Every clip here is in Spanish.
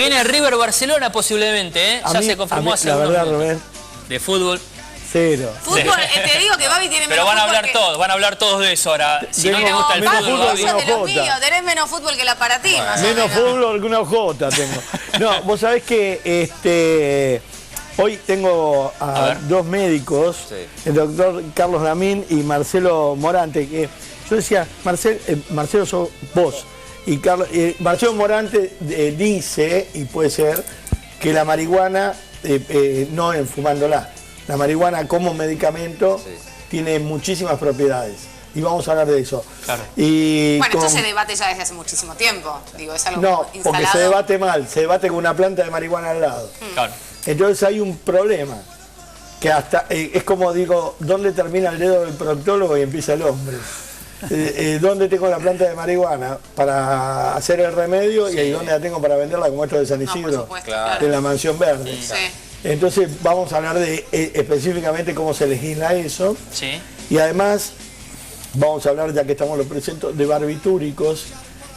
Viene River Barcelona posiblemente, ¿eh? Ya se confirmó hace unos minutos. Rubén, De fútbol. cero. Fútbol, te digo que Babi tiene menos fútbol. Pero van a hablar todos de eso ahora. Si no te gusta el fútbol, Babi, de los míos, tenés menos fútbol que la para ti. Menos fútbol que una ojota tengo. No, vos sabés que hoy tengo a dos médicos, el doctor Carlos Damín y Marcelo Morante, que yo decía, Marcelo sos vos, y Marcelo Morante dice, y puede ser, que la marihuana, no fumándola, la marihuana como medicamento tiene muchísimas propiedades. Y vamos a hablar de eso. Claro. Bueno, esto se debate ya desde hace muchísimo tiempo. Digo, es algo instalado. Porque se debate mal, se debate con una planta de marihuana al lado. Claro. Entonces hay un problema, que hasta es como digo, ¿dónde termina el dedo del proctólogo y empieza el hombre? ¿Dónde tengo la planta de marihuana para hacer el remedio y ahí dónde la tengo para venderla, como esto de San Isidro, de la Mansión Verde? Entonces vamos a hablar de específicamente cómo se legisla eso. Y además vamos a hablar, ya que estamos los presentes, de barbitúricos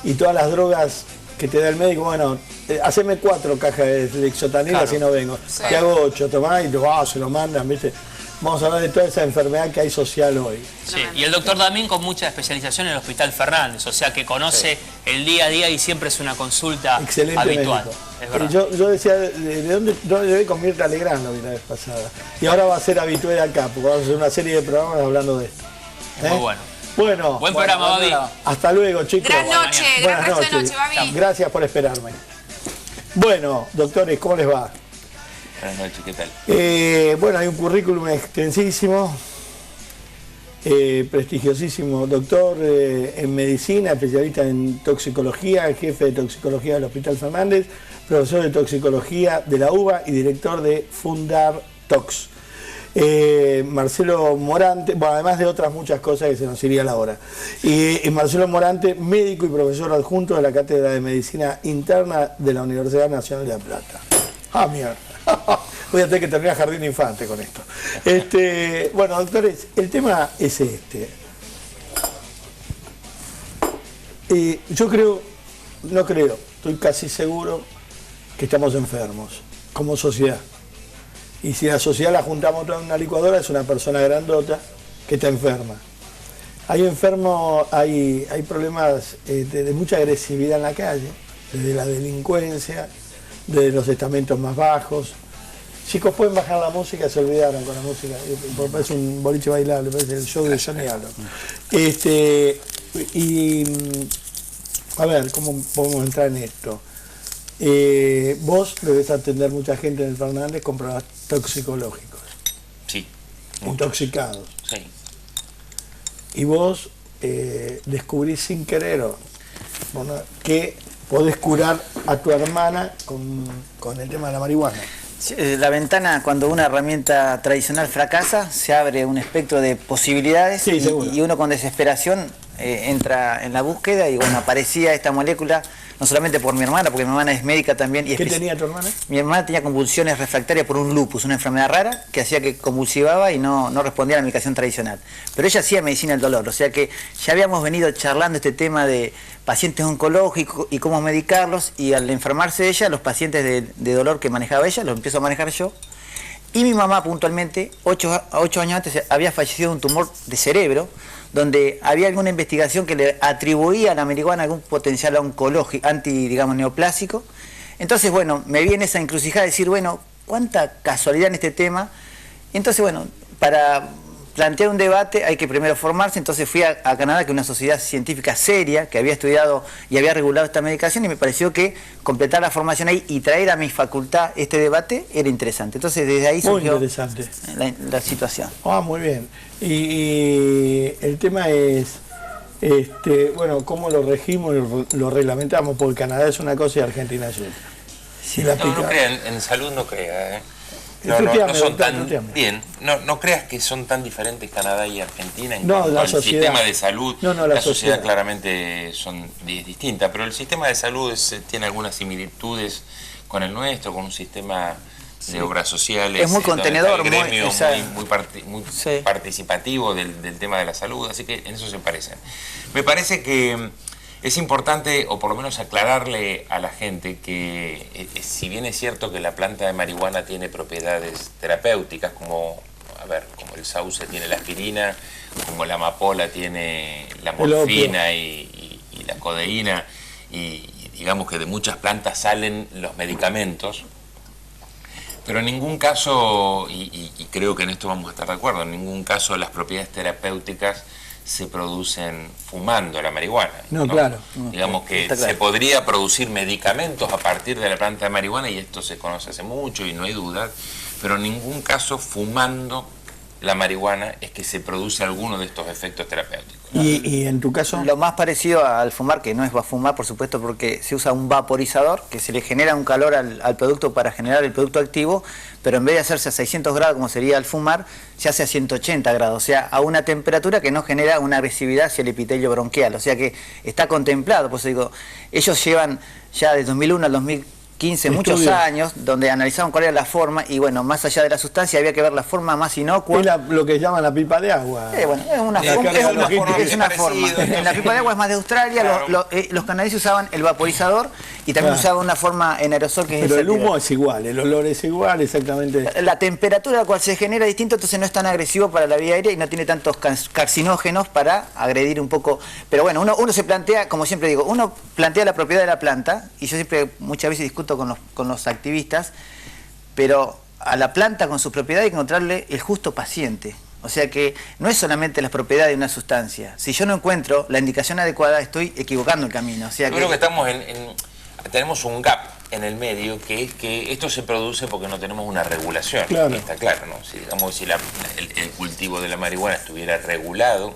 y todas las drogas que te da el médico. Bueno, haceme 4 cajas de Lexotanil, así no vengo. Te hago 8, tomás y se lo mandan, ¿viste? Vamos a hablar de toda esa enfermedad que hay social hoy. Sí, y el doctor Damín con mucha especialización en el Hospital Fernández, o sea que conoce el día a día y siempre es una consulta habitual. Es verdad. Yo decía, ¿de dónde debe con Mirta Legrand la vez pasada? Y ahora va a ser habitual acá, porque vamos a hacer una serie de programas hablando de esto. Muy bueno. Bueno, buen programa, Babi. Hasta luego, chicos. Gran noche, gran resto de noche, Babi. Gracias por esperarme. Bueno, doctores, ¿cómo les va? Buenas noches, ¿qué tal? Bueno, hay un currículum extensísimo, prestigiosísimo doctor en medicina, especialista en toxicología, jefe de toxicología del Hospital Fernández, profesor de toxicología de la UBA y director de Fundar Tox. Marcelo Morante, bueno, además de otras muchas cosas que se nos iría la hora. Y Marcelo Morante, médico y profesor adjunto de la Cátedra de Medicina Interna de la Universidad Nacional de La Plata. Ah, mierda. Voy a tener que terminar Jardín Infante con esto. Bueno, doctores, el tema es este. Yo estoy casi seguro que estamos enfermos como sociedad. Y si la sociedad la juntamos toda en una licuadora, es una persona grandota que está enferma. Hay enfermos, hay problemas de mucha agresividad en la calle, desde la delincuencia, desde los estamentos más bajos. Chicos, pueden bajar la música, se olvidaron con la música, parece un boliche bailable, parece el show de Johnny Allen. A ver, ¿cómo podemos entrar en esto? Vos debes atender mucha gente en el Fernández con problemas toxicológicos. Sí. Intoxicados. Sí. Y vos descubrís sin querer que podés curar a tu hermana con el tema de la marihuana. La ventana, cuando una herramienta tradicional fracasa, se abre un espectro de posibilidades y uno con desesperación entra en la búsqueda y bueno, aparecía esta molécula, no solamente por mi hermana, porque mi hermana es médica también. ¿Qué tenía tu hermana? Mi hermana tenía convulsiones refractarias por un lupus, una enfermedad rara que hacía que convulsivaba y no respondía a la medicación tradicional. Pero ella hacía medicina del dolor, o sea que ya habíamos venido charlando este tema de pacientes oncológicos y cómo medicarlos, y al enfermarse ella, los pacientes de dolor que manejaba ella, los empiezo a manejar yo. Y mi mamá puntualmente, 8 años antes, había fallecido de un tumor de cerebro, donde había alguna investigación que le atribuía a la marihuana algún potencial oncológico, digamos, neoplásico. Entonces, bueno, me vi en esa encrucijada de decir, bueno, cuánta casualidad en este tema. Entonces, bueno, para plantear un debate hay que primero formarse. Entonces fui a Canadá, que es una sociedad científica seria, que había estudiado y había regulado esta medicación, y me pareció que completar la formación ahí y traer a mi facultad este debate era interesante. Entonces desde ahí surgió la situación. Ah, muy bien. Y el tema es, bueno, cómo lo regimos y lo reglamentamos, porque Canadá es una cosa y Argentina es otra. Sí, no crean, en salud no crea, No son tan bien. No creas que son tan diferentes Canadá y Argentina en cuanto al sistema de salud. La sociedad claramente es distinta, pero el sistema de salud tiene algunas similitudes con el nuestro, con un sistema de obras sociales. Es muy contenedor, muy participativo del tema de la salud, así que en eso se parecen. Me parece que Es importante, o por lo menos aclararle a la gente, que si bien es cierto que la planta de marihuana tiene propiedades terapéuticas, como el sauce tiene la aspirina, como la amapola tiene la morfina y la codeína, y digamos que de muchas plantas salen los medicamentos, pero en ningún caso, y creo que en esto vamos a estar de acuerdo, en ningún caso las propiedades terapéuticas se producen fumando la marihuana. No, claro. Digamos que se podría producir medicamentos a partir de la planta de marihuana, y esto se conoce hace mucho y no hay duda, pero en ningún caso fumando la marihuana es que se produce alguno de estos efectos terapéuticos. ¿Y en tu caso? Lo más parecido al fumar, que no es fumar, por supuesto, porque se usa un vaporizador, que se le genera un calor al producto para generar el producto activo, pero en vez de hacerse a 600 grados, como sería al fumar, se hace a 180 grados, o sea, a una temperatura que no genera una agresividad hacia el epitelio bronquial, o sea que está contemplado. Por eso digo, ellos llevan ya de 2001 al 2015 muchos años, donde analizaban cuál era la forma, y bueno, más allá de la sustancia había que ver la forma más inocua. Es lo que llaman la pipa de agua. Bueno, es una forma. La pipa de agua es más de Australia, claro. Los canadienses usaban el vaporizador y también usaban una forma en aerosol que es pero el humo es igual, el olor es igual, exactamente. La temperatura a la cual se genera es distinta, entonces no es tan agresivo para la vía aérea y no tiene tantos carcinógenos para agredir un poco. Pero bueno, uno se plantea, como siempre digo, uno plantea la propiedad de la planta, y yo siempre muchas veces discuto con los activistas, pero a la planta con sus propiedades hay que encontrarle el justo paciente. O sea que no es solamente las propiedades de una sustancia. Si yo no encuentro la indicación adecuada, estoy equivocando el camino. O sea yo creo que estamos tenemos un gap en el medio, que es que esto se produce porque no tenemos una regulación. Claro. Está claro, ¿no? Si digamos si el cultivo de la marihuana estuviera regulado,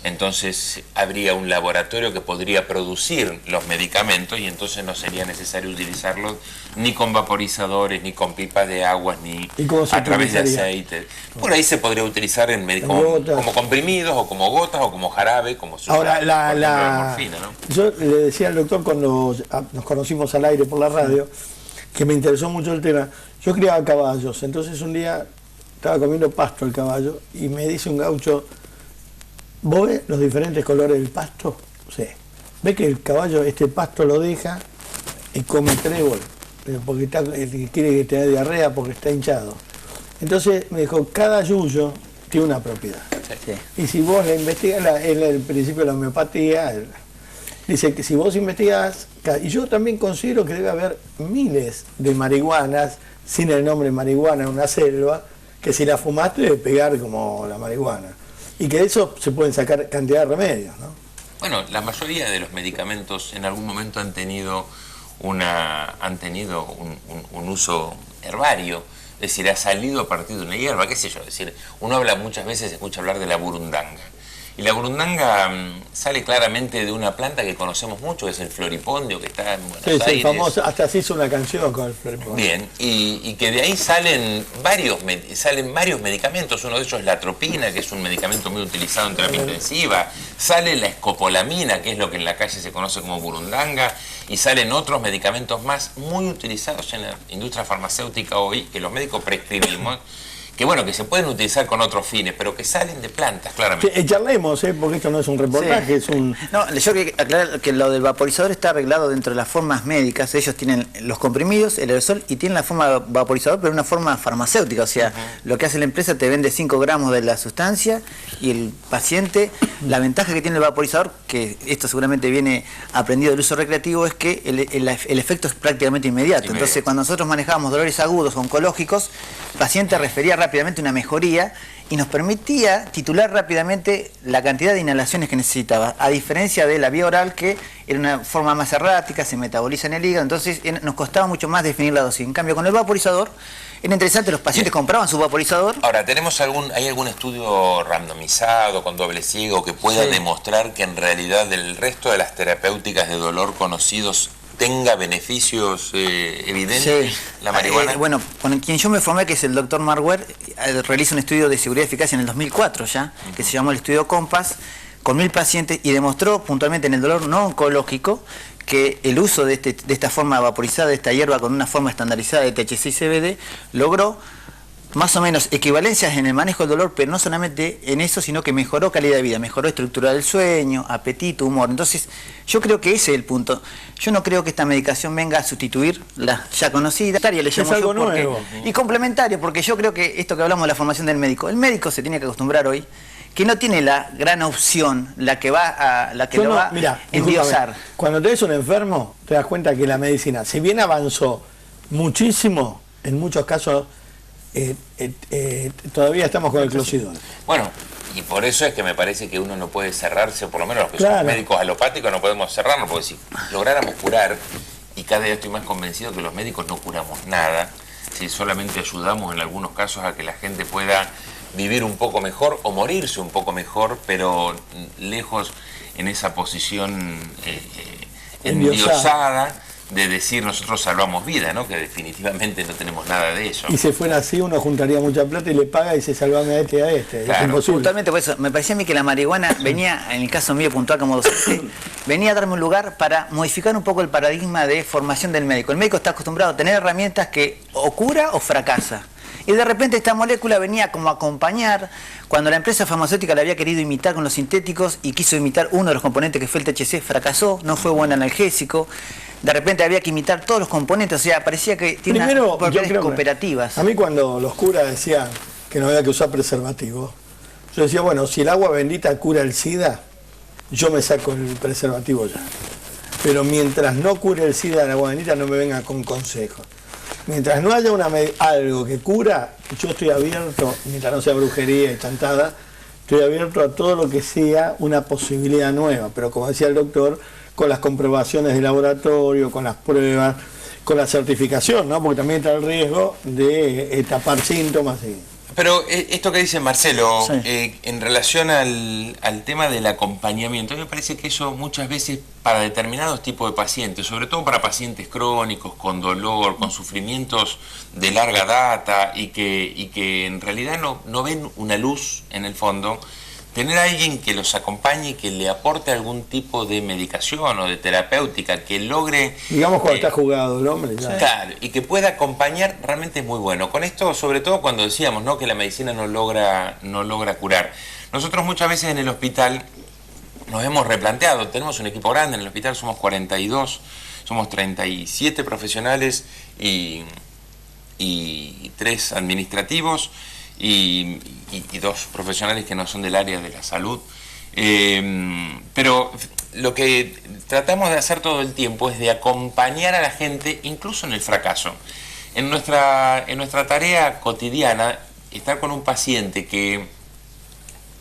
entonces habría un laboratorio que podría producir los medicamentos, y entonces no sería necesario utilizarlos ni con vaporizadores, ni con pipas de aguas, ni a través de aceite. Por ahí se podría utilizar como comprimidos, o como gotas, o como jarabe, como se usa, la morfina, ¿no? Yo le decía al doctor cuando nos conocimos al aire por la radio, que me interesó mucho el tema. Yo criaba caballos, entonces un día estaba comiendo pasto el caballo y me dice un gaucho: ¿vos ves los diferentes colores del pasto? Sí. ¿Ves que el caballo este pasto lo deja y come trébol? Porque quiere que tenga diarrea porque está hinchado. Entonces me dijo, cada yuyo tiene una propiedad. Sí. Y si vos la investigás, el principio de la homeopatía, dice que si vos investigás, y yo también considero que debe haber miles de marihuanas sin el nombre marihuana en una selva, que si la fumaste debe pegar como la marihuana. Y que de eso se pueden sacar cantidad de remedios, ¿no? Bueno, la mayoría de los medicamentos en algún momento han tenido un uso herbario, es decir, ha salido a partir de una hierba, qué sé yo, es decir, uno habla muchas veces, escucha hablar de la burundanga. Y la burundanga sale claramente de una planta que conocemos mucho, que es el floripondio, que está en Buenos Aires. Sí, famoso, hasta se hizo una canción con el floripondio. Bien, y que de ahí salen varios medicamentos. Uno de ellos es la atropina, que es un medicamento muy utilizado en terapia intensiva. Sale la escopolamina, que es lo que en la calle se conoce como burundanga. Y salen otros medicamentos más muy utilizados en la industria farmacéutica hoy, que los médicos prescribimos, que bueno, que se pueden utilizar con otros fines, pero que salen de plantas, claramente. Charlemos, porque esto no es un reportaje, es un... No, yo quiero aclarar que lo del vaporizador está arreglado dentro de las formas médicas. Ellos tienen los comprimidos, el aerosol, y tienen la forma de vaporizador, pero una forma farmacéutica. O sea, lo que hace la empresa, te vende 5 gramos de la sustancia, y el paciente, la ventaja que tiene el vaporizador, que esto seguramente viene aprendido del uso recreativo, es que el efecto es prácticamente inmediato. Entonces, cuando nosotros manejábamos dolores agudos oncológicos, el paciente refería rápidamente una mejoría y nos permitía titular rápidamente la cantidad de inhalaciones que necesitaba, a diferencia de la vía oral, que era una forma más errática, se metaboliza en el hígado, entonces nos costaba mucho más definir la dosis. En cambio, con el vaporizador era interesante, los pacientes compraban su vaporizador. Ahora, ¿hay algún estudio randomizado con doble ciego que pueda demostrar que en realidad el resto de las terapéuticas de dolor conocidos tenga beneficios evidentes la marihuana? Bueno, con quien yo me formé, que es el doctor Marwer, realiza un estudio de seguridad y eficacia en el 2004 ya, que se llamó el estudio COMPAS, con 1000 pacientes, y demostró puntualmente en el dolor no oncológico que el uso de esta forma vaporizada, de esta hierba con una forma estandarizada de THC y CBD, logró más o menos equivalencias en el manejo del dolor, pero no solamente en eso, sino que mejoró calidad de vida, mejoró estructura del sueño, apetito, humor. Entonces, yo creo que ese es el punto. Yo no creo que esta medicación venga a sustituir la ya conocida. Le es algo nuevo. Y complementario, porque yo creo que esto que hablamos de la formación del médico, el médico se tiene que acostumbrar hoy que no tiene la gran opción, la que va a endiosar. Cuando tenés un enfermo, te das cuenta que la medicina, si bien avanzó muchísimo, en muchos casos todavía estamos con el clocidón. Bueno, y por eso es que me parece que uno no puede cerrarse, por lo menos los que somos médicos alopáticos no podemos cerrarnos, porque si lográramos curar, y cada día estoy más convencido que los médicos no curamos nada, si solamente ayudamos en algunos casos a que la gente pueda vivir un poco mejor o morirse un poco mejor, pero lejos en esa posición endiosada de decir nosotros salvamos vida, ¿no? Que definitivamente no tenemos nada de eso. Y si fuera así, uno juntaría mucha plata y le paga y dice salvame a este y a este. Claro. Es imposible. Puntualmente por eso, me parecía a mí que la marihuana venía, en el caso mío puntual como docente, venía a darme un lugar para modificar un poco el paradigma de formación del médico. El médico está acostumbrado a tener herramientas que o cura o fracasa. Y de repente esta molécula venía como a acompañar cuando la empresa farmacéutica la había querido imitar con los sintéticos y quiso imitar uno de los componentes que fue el THC, fracasó, no fue buen analgésico. De repente había que imitar todos los componentes, o sea, parecía que tiene unas propiedades cooperativas. A mí cuando los curas decían que no había que usar preservativo, yo decía, bueno, si el agua bendita cura el SIDA, yo me saco el preservativo ya. Pero mientras no cure el SIDA el agua bendita, no me venga con consejos. Mientras no haya algo que cura, yo estoy abierto, mientras no sea brujería y chantada, estoy abierto a todo lo que sea una posibilidad nueva. Pero como decía el doctor, con las comprobaciones de laboratorio, con las pruebas, con la certificación, ¿no? Porque también está el riesgo de tapar síntomas. Pero esto que dice Marcelo, sí, en relación al tema del acompañamiento, me parece que eso muchas veces para determinados tipos de pacientes, sobre todo para pacientes crónicos, con dolor, con sufrimientos de larga data y que en realidad no ven una luz en el fondo, tener a alguien que los acompañe, que le aporte algún tipo de medicación o de terapéutica, que logre... Digamos cuando está jugado el hombre. Ya. Claro, y que pueda acompañar, realmente es muy bueno. Con esto, sobre todo cuando decíamos, ¿no?, que la medicina no logra curar. Nosotros muchas veces en el hospital nos hemos replanteado, tenemos un equipo grande, en el hospital somos 42, somos 37 profesionales y 3 administrativos, y 2 profesionales que no son del área de la salud. Pero lo que tratamos de hacer todo el tiempo es de acompañar a la gente, incluso en el fracaso. En nuestra tarea cotidiana, estar con un paciente que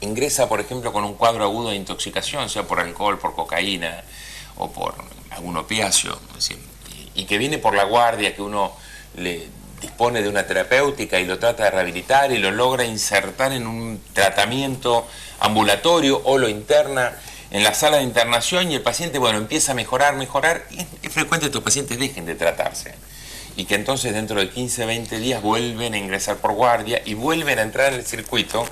ingresa, por ejemplo, con un cuadro agudo de intoxicación, sea por alcohol, por cocaína o por algún opiáceo, y que viene por la guardia, que uno le dispone de una terapéutica y lo trata de rehabilitar y lo logra insertar en un tratamiento ambulatorio o lo interna en la sala de internación y el paciente, bueno, empieza a mejorar, y es frecuente que estos pacientes dejen de tratarse y que entonces dentro de 15, 20 días vuelven a ingresar por guardia y vuelven a entrar en el circuito.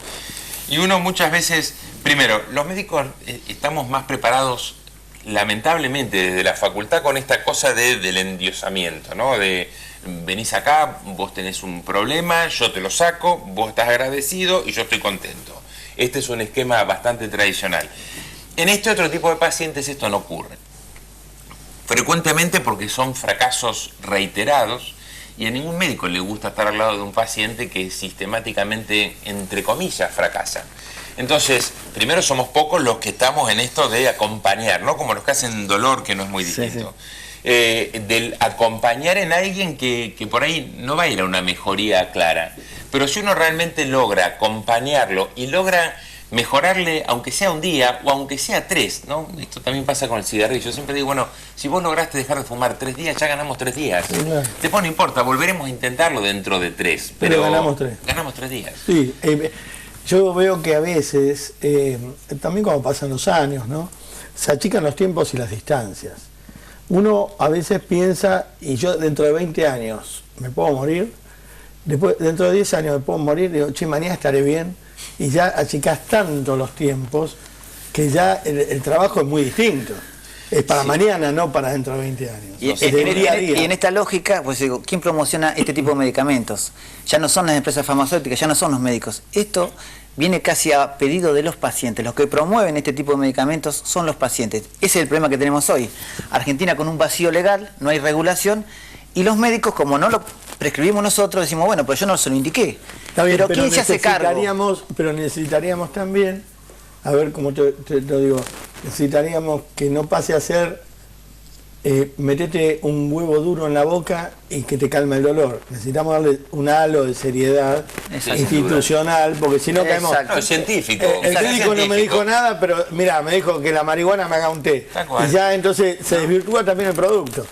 Y uno muchas veces, primero, los médicos estamos más preparados, lamentablemente, desde la facultad con esta cosa del endiosamiento, ¿no? De venís acá, vos tenés un problema, yo te lo saco, vos estás agradecido y yo estoy contento. Este es un esquema bastante tradicional. En este otro tipo de pacientes esto no ocurre. Frecuentemente porque son fracasos reiterados y a ningún médico le gusta estar al lado de un paciente que sistemáticamente, entre comillas, fracasa. Entonces, primero somos pocos los que estamos en esto de acompañar, ¿no? Como los que hacen dolor, que no es muy distinto. Sí. Del acompañar en alguien que por ahí no va a ir a una mejoría clara. Pero si uno realmente logra acompañarlo y logra mejorarle, aunque sea un día o aunque sea 3, ¿no? Esto también pasa con el cigarrillo. Yo siempre digo, bueno, si vos lograste dejar de fumar 3 días, ya ganamos 3 días. Sí, claro. Después no importa, volveremos a intentarlo dentro de 3. Pero ganamos 3. Ganamos 3 días. Sí, yo veo que a veces, también cuando pasan los años, ¿no?, se achican los tiempos y las distancias. Uno a veces piensa, y yo dentro de 20 años me puedo morir, después dentro de 10 años me puedo morir, digo, che, mañana estaré bien, y ya achicás tanto los tiempos que ya el trabajo es muy distinto. Es para mañana, no para dentro de 20 años. Y en esta lógica, pues digo, ¿quién promociona este tipo de medicamentos? Ya no son las empresas farmacéuticas, ya no son los médicos. Esto viene casi a pedido de los pacientes. Los que promueven este tipo de medicamentos son los pacientes. Ese es el problema que tenemos hoy. Argentina con un vacío legal, no hay regulación, y los médicos, como no lo prescribimos nosotros, decimos, bueno, pues yo no se lo indiqué. Está bien, pero ¿quién se hace cargo? Pero necesitaríamos también, a ver cómo te lo digo, necesitaríamos que no pase a ser metete un huevo duro en la boca y que te calme el dolor. Necesitamos darle un halo de seriedad institucional, porque si no caemos... No, científico. El médico no me dijo nada, pero mira, me dijo que la marihuana me haga un té. Y ya entonces se desvirtúa también el producto.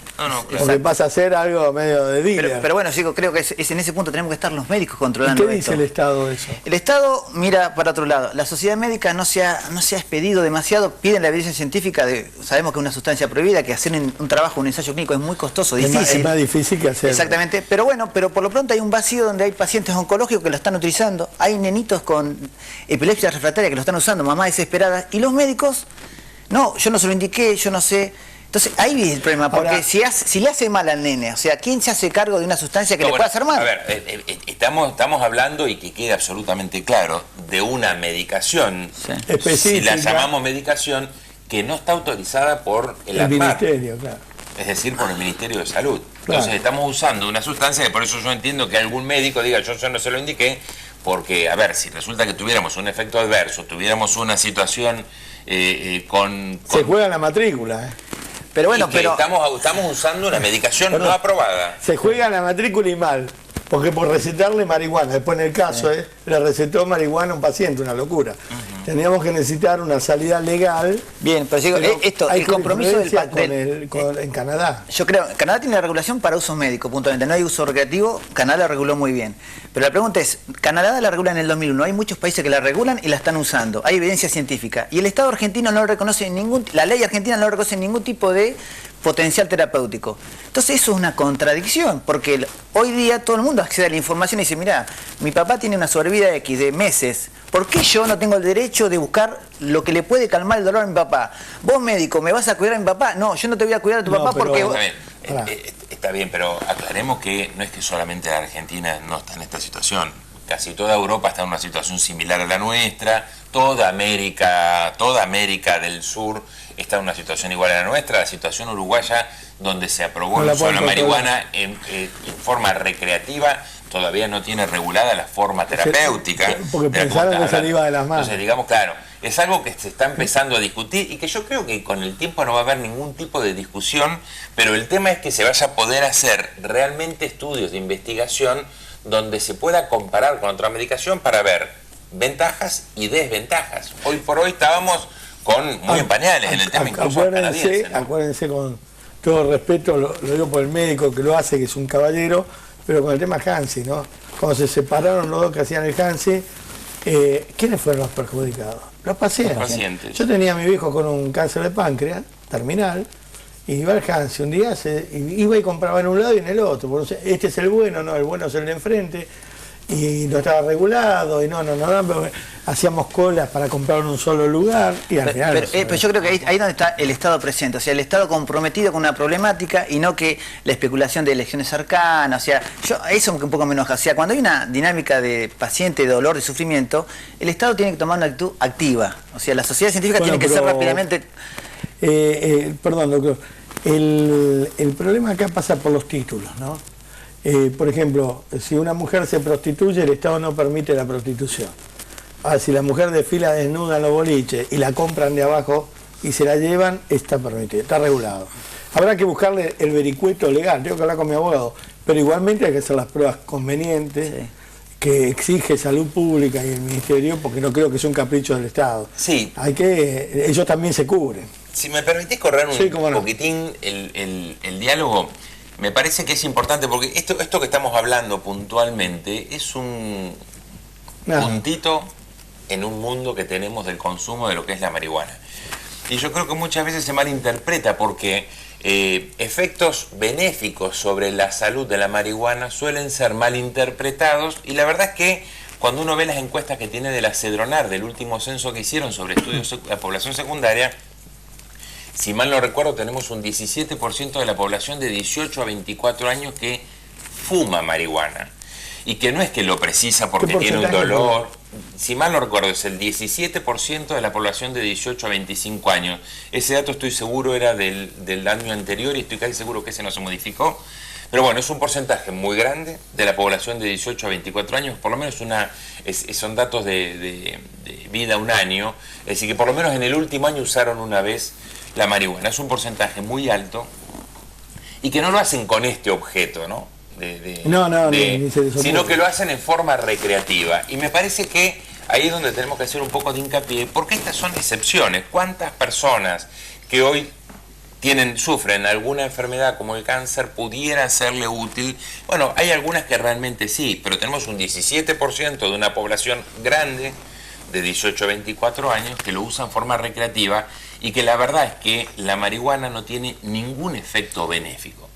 Porque pasa a ser algo medio de dealer. Pero bueno, chicos, creo que es en ese punto tenemos que estar los médicos controlando ¿Qué dice el Estado de eso? El Estado mira para otro lado. La sociedad médica no se ha expedido demasiado, piden la evidencia científica sabemos que es una sustancia prohibida, que hacer un trabajo, un ensayo clínico es muy costoso, difícil. Es más difícil que hacerlo. Exactamente, pero bueno, pero por lo pronto hay un vacío donde hay pacientes oncológicos que lo están utilizando, hay nenitos con epilepsia refractaria que lo están usando, mamás desesperadas, y los médicos, no, yo no se lo indiqué, yo no sé. Entonces ahí es el problema, porque ahora, si le hace mal al nene, o sea, ¿quién se hace cargo de una sustancia que le puede hacer mal? A ver, estamos hablando, y que quede absolutamente claro, de una medicación, si la llamamos medicación, que no está autorizada por el Ministerio, claro. Es decir, por el Ministerio de Salud. Entonces estamos usando una sustancia que por eso yo entiendo que algún médico diga yo no se lo indiqué, porque, a ver, si resulta que tuviéramos un efecto adverso, tuviéramos una situación con... Se juega la matrícula, Pero bueno, estamos usando una medicación no aprobada. Se juega la matrícula y mal, porque por recetarle marihuana, después en el caso, le recetó marihuana a un paciente, una locura. Teníamos que necesitar una salida legal. Bien, pero digo, esto, hay el compromiso en Canadá. Yo creo, Canadá tiene la regulación para usos médicos, puntualmente, no hay uso recreativo, Canadá la reguló muy bien. Pero la pregunta es, Canadá la regula en el 2001, hay muchos países que la regulan y la están usando, hay evidencia científica, y el Estado argentino no lo reconoce la ley argentina no lo reconoce ningún tipo de potencial terapéutico. Entonces eso es una contradicción, porque hoy día todo el mundo accede a la información y dice, mira, mi papá tiene una sobrevida X de meses, ¿por qué yo no tengo el derecho de buscar lo que le puede calmar el dolor a mi papá? Vos, médico, ¿me vas a cuidar a mi papá? No, yo no te voy a cuidar a tu papá porque... Está bien, pero aclaremos que no es que solamente la Argentina no está en esta situación. Casi toda Europa está en una situación similar a la nuestra, toda América del Sur está en una situación igual a la nuestra, la situación uruguaya donde se aprobó el uso de la marihuana en forma recreativa todavía no tiene regulada la forma terapéutica. Porque pensaron que se le iba de las manos. Entonces, digamos, claro, es algo que se está empezando a discutir y que yo creo que con el tiempo no va a haber ningún tipo de discusión, pero el tema es que se vaya a poder hacer realmente estudios de investigación donde se pueda comparar con otra medicación para ver ventajas y desventajas. Hoy por hoy estábamos muy en pañales en el tema incluso canadiense, ¿no? Acuérdense, con todo respeto, lo digo por el médico que lo hace, que es un caballero, pero con el tema Hansi, ¿no? Cuando se separaron los dos que hacían el Hansi, ¿quiénes fueron los perjudicados? Los pacientes. Yo tenía a mi viejo con un cáncer de páncreas terminal, y iba al Hansi un día, iba y compraba en un lado y en el otro. Porque este es el bueno, no, el bueno es el de enfrente, y no estaba regulado, y no, hacíamos colas para comprar en un solo lugar, y al final... Pero yo creo que ahí donde está el Estado presente, o sea, el Estado comprometido con una problemática y no que la especulación de elecciones cercanas, o sea, eso un poco me enoja, o sea, cuando hay una dinámica de paciente, de dolor, de sufrimiento, el Estado tiene que tomar una actitud activa, o sea, la sociedad científica tiene que ser rápidamente... perdón, doctor, el problema acá pasa por los títulos, ¿no? Por ejemplo, si una mujer se prostituye, el Estado no permite la prostitución. Ahora, si la mujer desfila desnuda en los boliches y la compran de abajo y se la llevan, está permitido, está regulado. Habrá que buscarle el vericueto legal, tengo que hablar con mi abogado, pero igualmente hay que hacer las pruebas convenientes, que exige Salud Pública y el Ministerio, porque no creo que sea un capricho del Estado. Sí. Ellos también se cubren. Si me permitís correr un poquitín el diálogo, me parece que es importante, porque esto que estamos hablando puntualmente es un puntito en un mundo que tenemos del consumo de lo que es la marihuana. Y yo creo que muchas veces se malinterpreta porque efectos benéficos sobre la salud de la marihuana suelen ser malinterpretados, y la verdad es que cuando uno ve las encuestas que tiene de la Cedronar, del último censo que hicieron sobre estudios de la población secundaria, si mal no recuerdo, tenemos un 17% de la población de 18 a 24 años que fuma marihuana. Y que no es que lo precisa porque tiene un dolor. Si mal no recuerdo, es el 17% de la población de 18 a 25 años. Ese dato estoy seguro era del año anterior y estoy casi seguro que ese no se modificó. Pero bueno, es un porcentaje muy grande de la población de 18 a 24 años, por lo menos son datos de vida un año, es decir, que por lo menos en el último año usaron una vez la marihuana. Es un porcentaje muy alto y que no lo hacen con este objeto, ¿no? Sino que lo hacen en forma recreativa. Y me parece que ahí es donde tenemos que hacer un poco de hincapié, porque estas son excepciones. ¿Cuántas personas que hoy sufren alguna enfermedad como el cáncer pudiera serle útil? Bueno, hay algunas que realmente sí, pero tenemos un 17% de una población grande de 18 a 24 años que lo usa en forma recreativa y que la verdad es que la marihuana no tiene ningún efecto benéfico.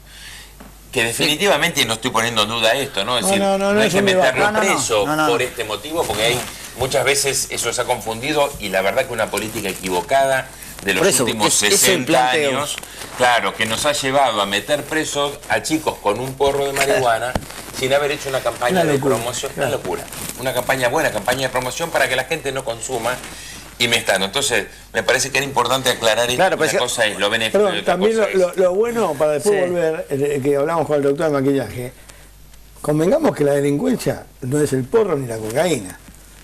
Que definitivamente no estoy poniendo en duda esto, ¿no? Es decir, no hay que meterlo preso por este motivo, porque hay muchas veces eso se ha confundido y la verdad que una política equivocada de los últimos 60 años, claro, que nos ha llevado a meter presos a chicos con un porro de marihuana sin haber hecho una campaña de promoción. Una locura. Una buena campaña de promoción para que la gente no consuma. Y entonces, me parece que era importante aclarar esto. Claro, una cosa es lo benéfico y otra también cosa lo bueno, para después volver, que hablamos con el doctor de maquillaje, convengamos que la delincuencia no es el porro ni la cocaína,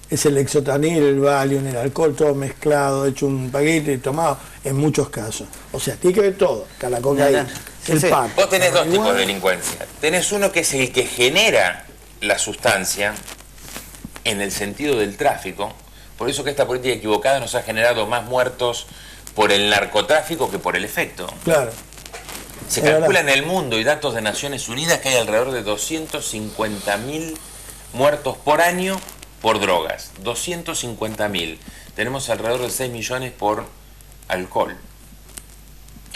es el Exotanil, el Valium, el alcohol, todo mezclado, hecho un paquete y tomado, en muchos casos. O sea, tiene que ver todo, hasta la cocaína, el pan. Vos tenés dos tipos de delincuencia. Tenés uno que es el que genera la sustancia en el sentido del tráfico. Por eso que esta política equivocada nos ha generado más muertos por el narcotráfico que por el efecto. Claro. Se calcula en el mundo, y datos de Naciones Unidas, que hay alrededor de 250.000 muertos por año por drogas. 250.000. Tenemos alrededor de 6 millones por alcohol.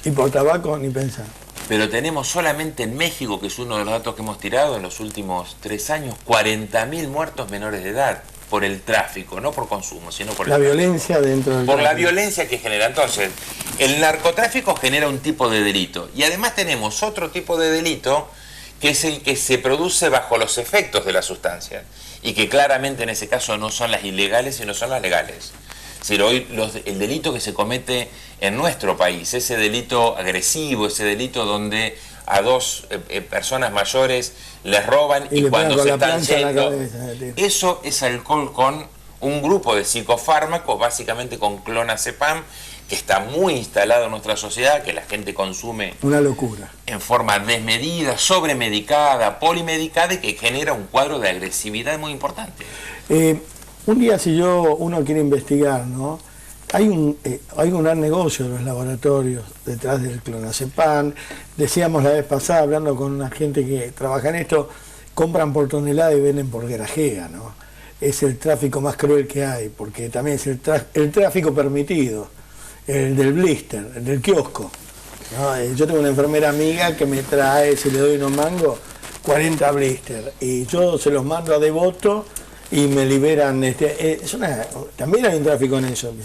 Y por tabaco ni pensar. Pero tenemos solamente en México, que es uno de los datos que hemos tirado en los últimos 3 años, 40.000 muertos menores de edad. Por el tráfico, no por consumo, sino por la violencia dentro del tráfico. La violencia que genera. Entonces, el narcotráfico genera un tipo de delito. Y además tenemos otro tipo de delito, que es el que se produce bajo los efectos de la sustancia. Y que claramente en ese caso no son las ilegales, sino son las legales. Es decir, hoy el delito que se comete en nuestro país, ese delito agresivo, ese delito donde a dos personas mayores les roban y cuando se están yendo, eso es alcohol con un grupo de psicofármacos, básicamente con clonazepam, que está muy instalado en nuestra sociedad, que la gente consume una locura en forma desmedida, sobremedicada, polimedicada, y que genera un cuadro de agresividad muy importante. Un día si uno quiere investigar, ¿no? Hay un gran negocio de los laboratorios detrás del clonazepam. Decíamos la vez pasada, hablando con una gente que trabaja en esto, compran por tonelada y venden por grajea, ¿no? Es el tráfico más cruel que hay, porque también es el tráfico permitido, el del blister, el del kiosco, ¿no? Yo tengo una enfermera amiga que me trae, si le doy unos mangos, 40 blister, y yo se los mando a Devoto, y me liberan, también hay un tráfico en eso,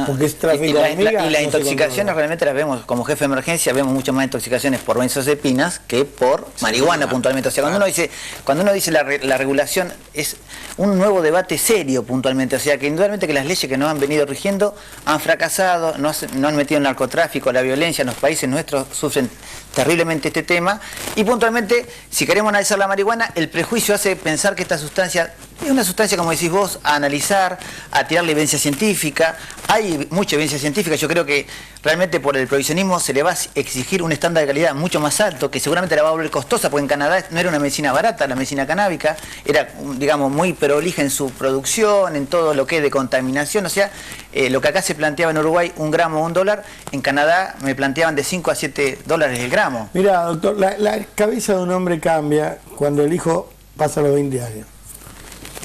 porque es tráfico de amigas. Y las intoxicaciones realmente las vemos, como jefe de emergencia, vemos muchas más intoxicaciones por benzodiazepinas que por marihuana puntualmente. O sea, cuando uno dice la regulación, es un nuevo debate serio puntualmente. O sea, que indudablemente que las leyes que nos han venido rigiendo han fracasado, no han metido el narcotráfico, la violencia en los países nuestros sufren terriblemente este tema. Y puntualmente, si queremos analizar la marihuana, el prejuicio hace pensar que esta sustancia es una sustancia, como decís vos, a analizar, a tirarle evidencia científica. Hay mucha evidencia científica. Yo creo que realmente por el prohibicionismo se le va a exigir un estándar de calidad mucho más alto, que seguramente la va a volver costosa, porque en Canadá no era una medicina barata, la medicina canábica, era, digamos, muy prolija en su producción, en todo lo que es de contaminación. O sea, lo que acá se planteaba en Uruguay, 1 gramo o $1, en Canadá me planteaban de 5 a 7 dólares el gramo. Mira, doctor, la cabeza de un hombre cambia cuando el hijo pasa los 20 años.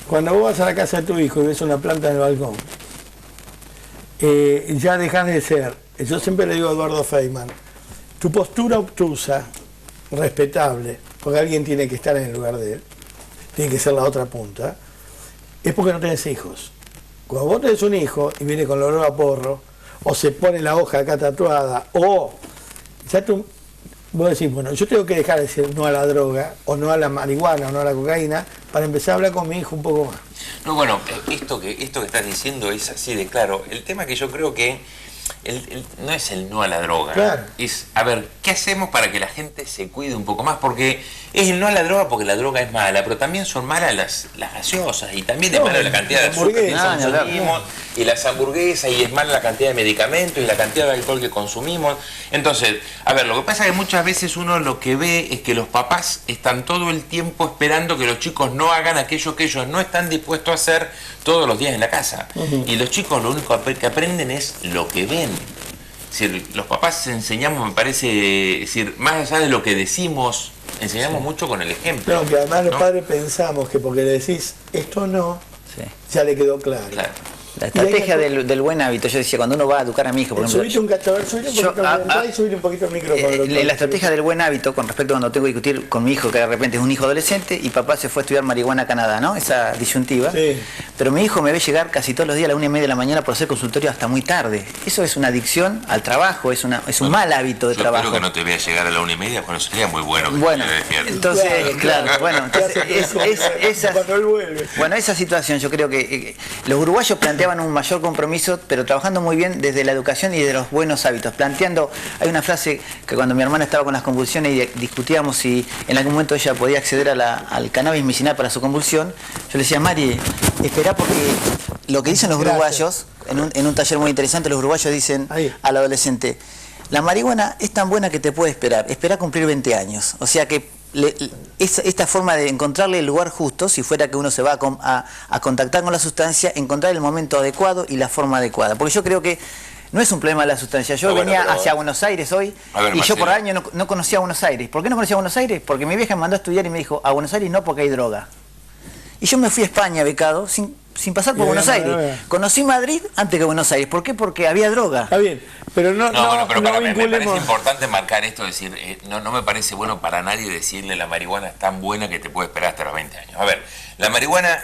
Cuando vos vas a la casa de tu hijo y ves una planta en el balcón, ya dejas de ser, yo siempre le digo a Eduardo Feynman, tu postura obtusa, respetable, porque alguien tiene que estar en el lugar de él, tiene que ser la otra punta, es porque no tenés hijos. Cuando vos tenés un hijo y viene con el olor a porro, o se pone la hoja acá tatuada, o ya tú, vos decís, bueno, yo tengo que dejar de decir no a la droga, o no a la marihuana, o no a la cocaína, para empezar a hablar con mi hijo un poco más. No, bueno, esto que estás diciendo es así de claro. El tema que yo creo que no es el no a la droga, claro. Es, a ver, ¿qué hacemos para que la gente se cuide un poco más? Porque es el no a la droga porque la droga es mala, pero también son malas las gaseosas y también es mala la cantidad de azúcar que consumimos y las hamburguesas y es mala la cantidad de medicamentos y la cantidad de alcohol que consumimos. Entonces, a ver, lo que pasa es que muchas veces uno lo que ve es que los papás están todo el tiempo esperando que los chicos no hagan aquello que ellos no están dispuestos a hacer todos los días en la casa. Y los chicos lo único que aprenden es lo que ven. Es decir, los papás enseñamos, me parece, es decir, más allá de lo que decimos, enseñamos mucho con el ejemplo. No, que además los padres pensamos que porque le decís esto no, ya le quedó claro. La estrategia del buen hábito, yo decía, cuando uno va a educar a mi hijo, por ejemplo... Subite un poquito el micrófono. La estrategia del buen hábito, con respecto a cuando tengo que discutir con mi hijo, que de repente es un hijo adolescente, y papá se fue a estudiar marihuana a Canadá, ¿no? Esa disyuntiva. Sí. Pero mi hijo me ve llegar casi todos los días a la 1:30 de la mañana por hacer consultorio hasta muy tarde. Eso es una adicción al trabajo, es un mal hábito de trabajo. Yo espero que no te vea llegar a la 1:30, bueno, sería muy bueno. Bueno, entonces, claro, bueno, esa situación, yo creo que los uruguayos planteaban un mayor compromiso, pero trabajando muy bien desde la educación y de los buenos hábitos. Planteando, hay una frase que cuando mi hermana estaba con las convulsiones y discutíamos si en algún momento ella podía acceder al cannabis medicinal para su convulsión, yo le decía, Mari, esperá porque lo que dicen los uruguayos, en un taller muy interesante, los uruguayos dicen al adolescente, la marihuana es tan buena que te puede esperar, espera cumplir 20 años. O sea que esta forma de encontrarle el lugar justo, si fuera que uno se va a contactar con la sustancia, encontrar el momento adecuado y la forma adecuada. Porque yo creo que no es un problema de la sustancia. Yo venía hacia Buenos Aires hoy y yo por años no conocía Buenos Aires. ¿Por qué no conocía Buenos Aires? Porque mi vieja me mandó a estudiar y me dijo, a Buenos Aires no porque hay droga. Y yo me fui a España becado sin pasar por Buenos Aires. Conocí Madrid antes que Buenos Aires. ¿Por qué? Porque había droga. Está bien, pero no me parece importante marcar esto, decir, no me parece bueno para nadie decirle la marihuana es tan buena que te puede esperar hasta los 20 años. A ver, la marihuana,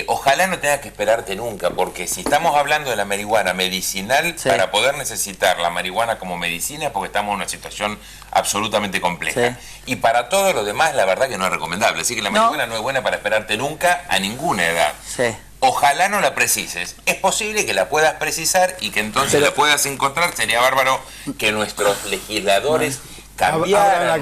ojalá no tenga que esperarte nunca, porque si estamos hablando de la marihuana medicinal, para poder necesitar la marihuana como medicina es porque estamos en una situación absolutamente compleja. Y para todo lo demás, la verdad que no es recomendable. Así que la marihuana no es buena para esperarte nunca a ninguna edad. Ojalá no la precises. Es posible que la puedas precisar y que entonces la puedas encontrar. Sería bárbaro que nuestros legisladores cambiaran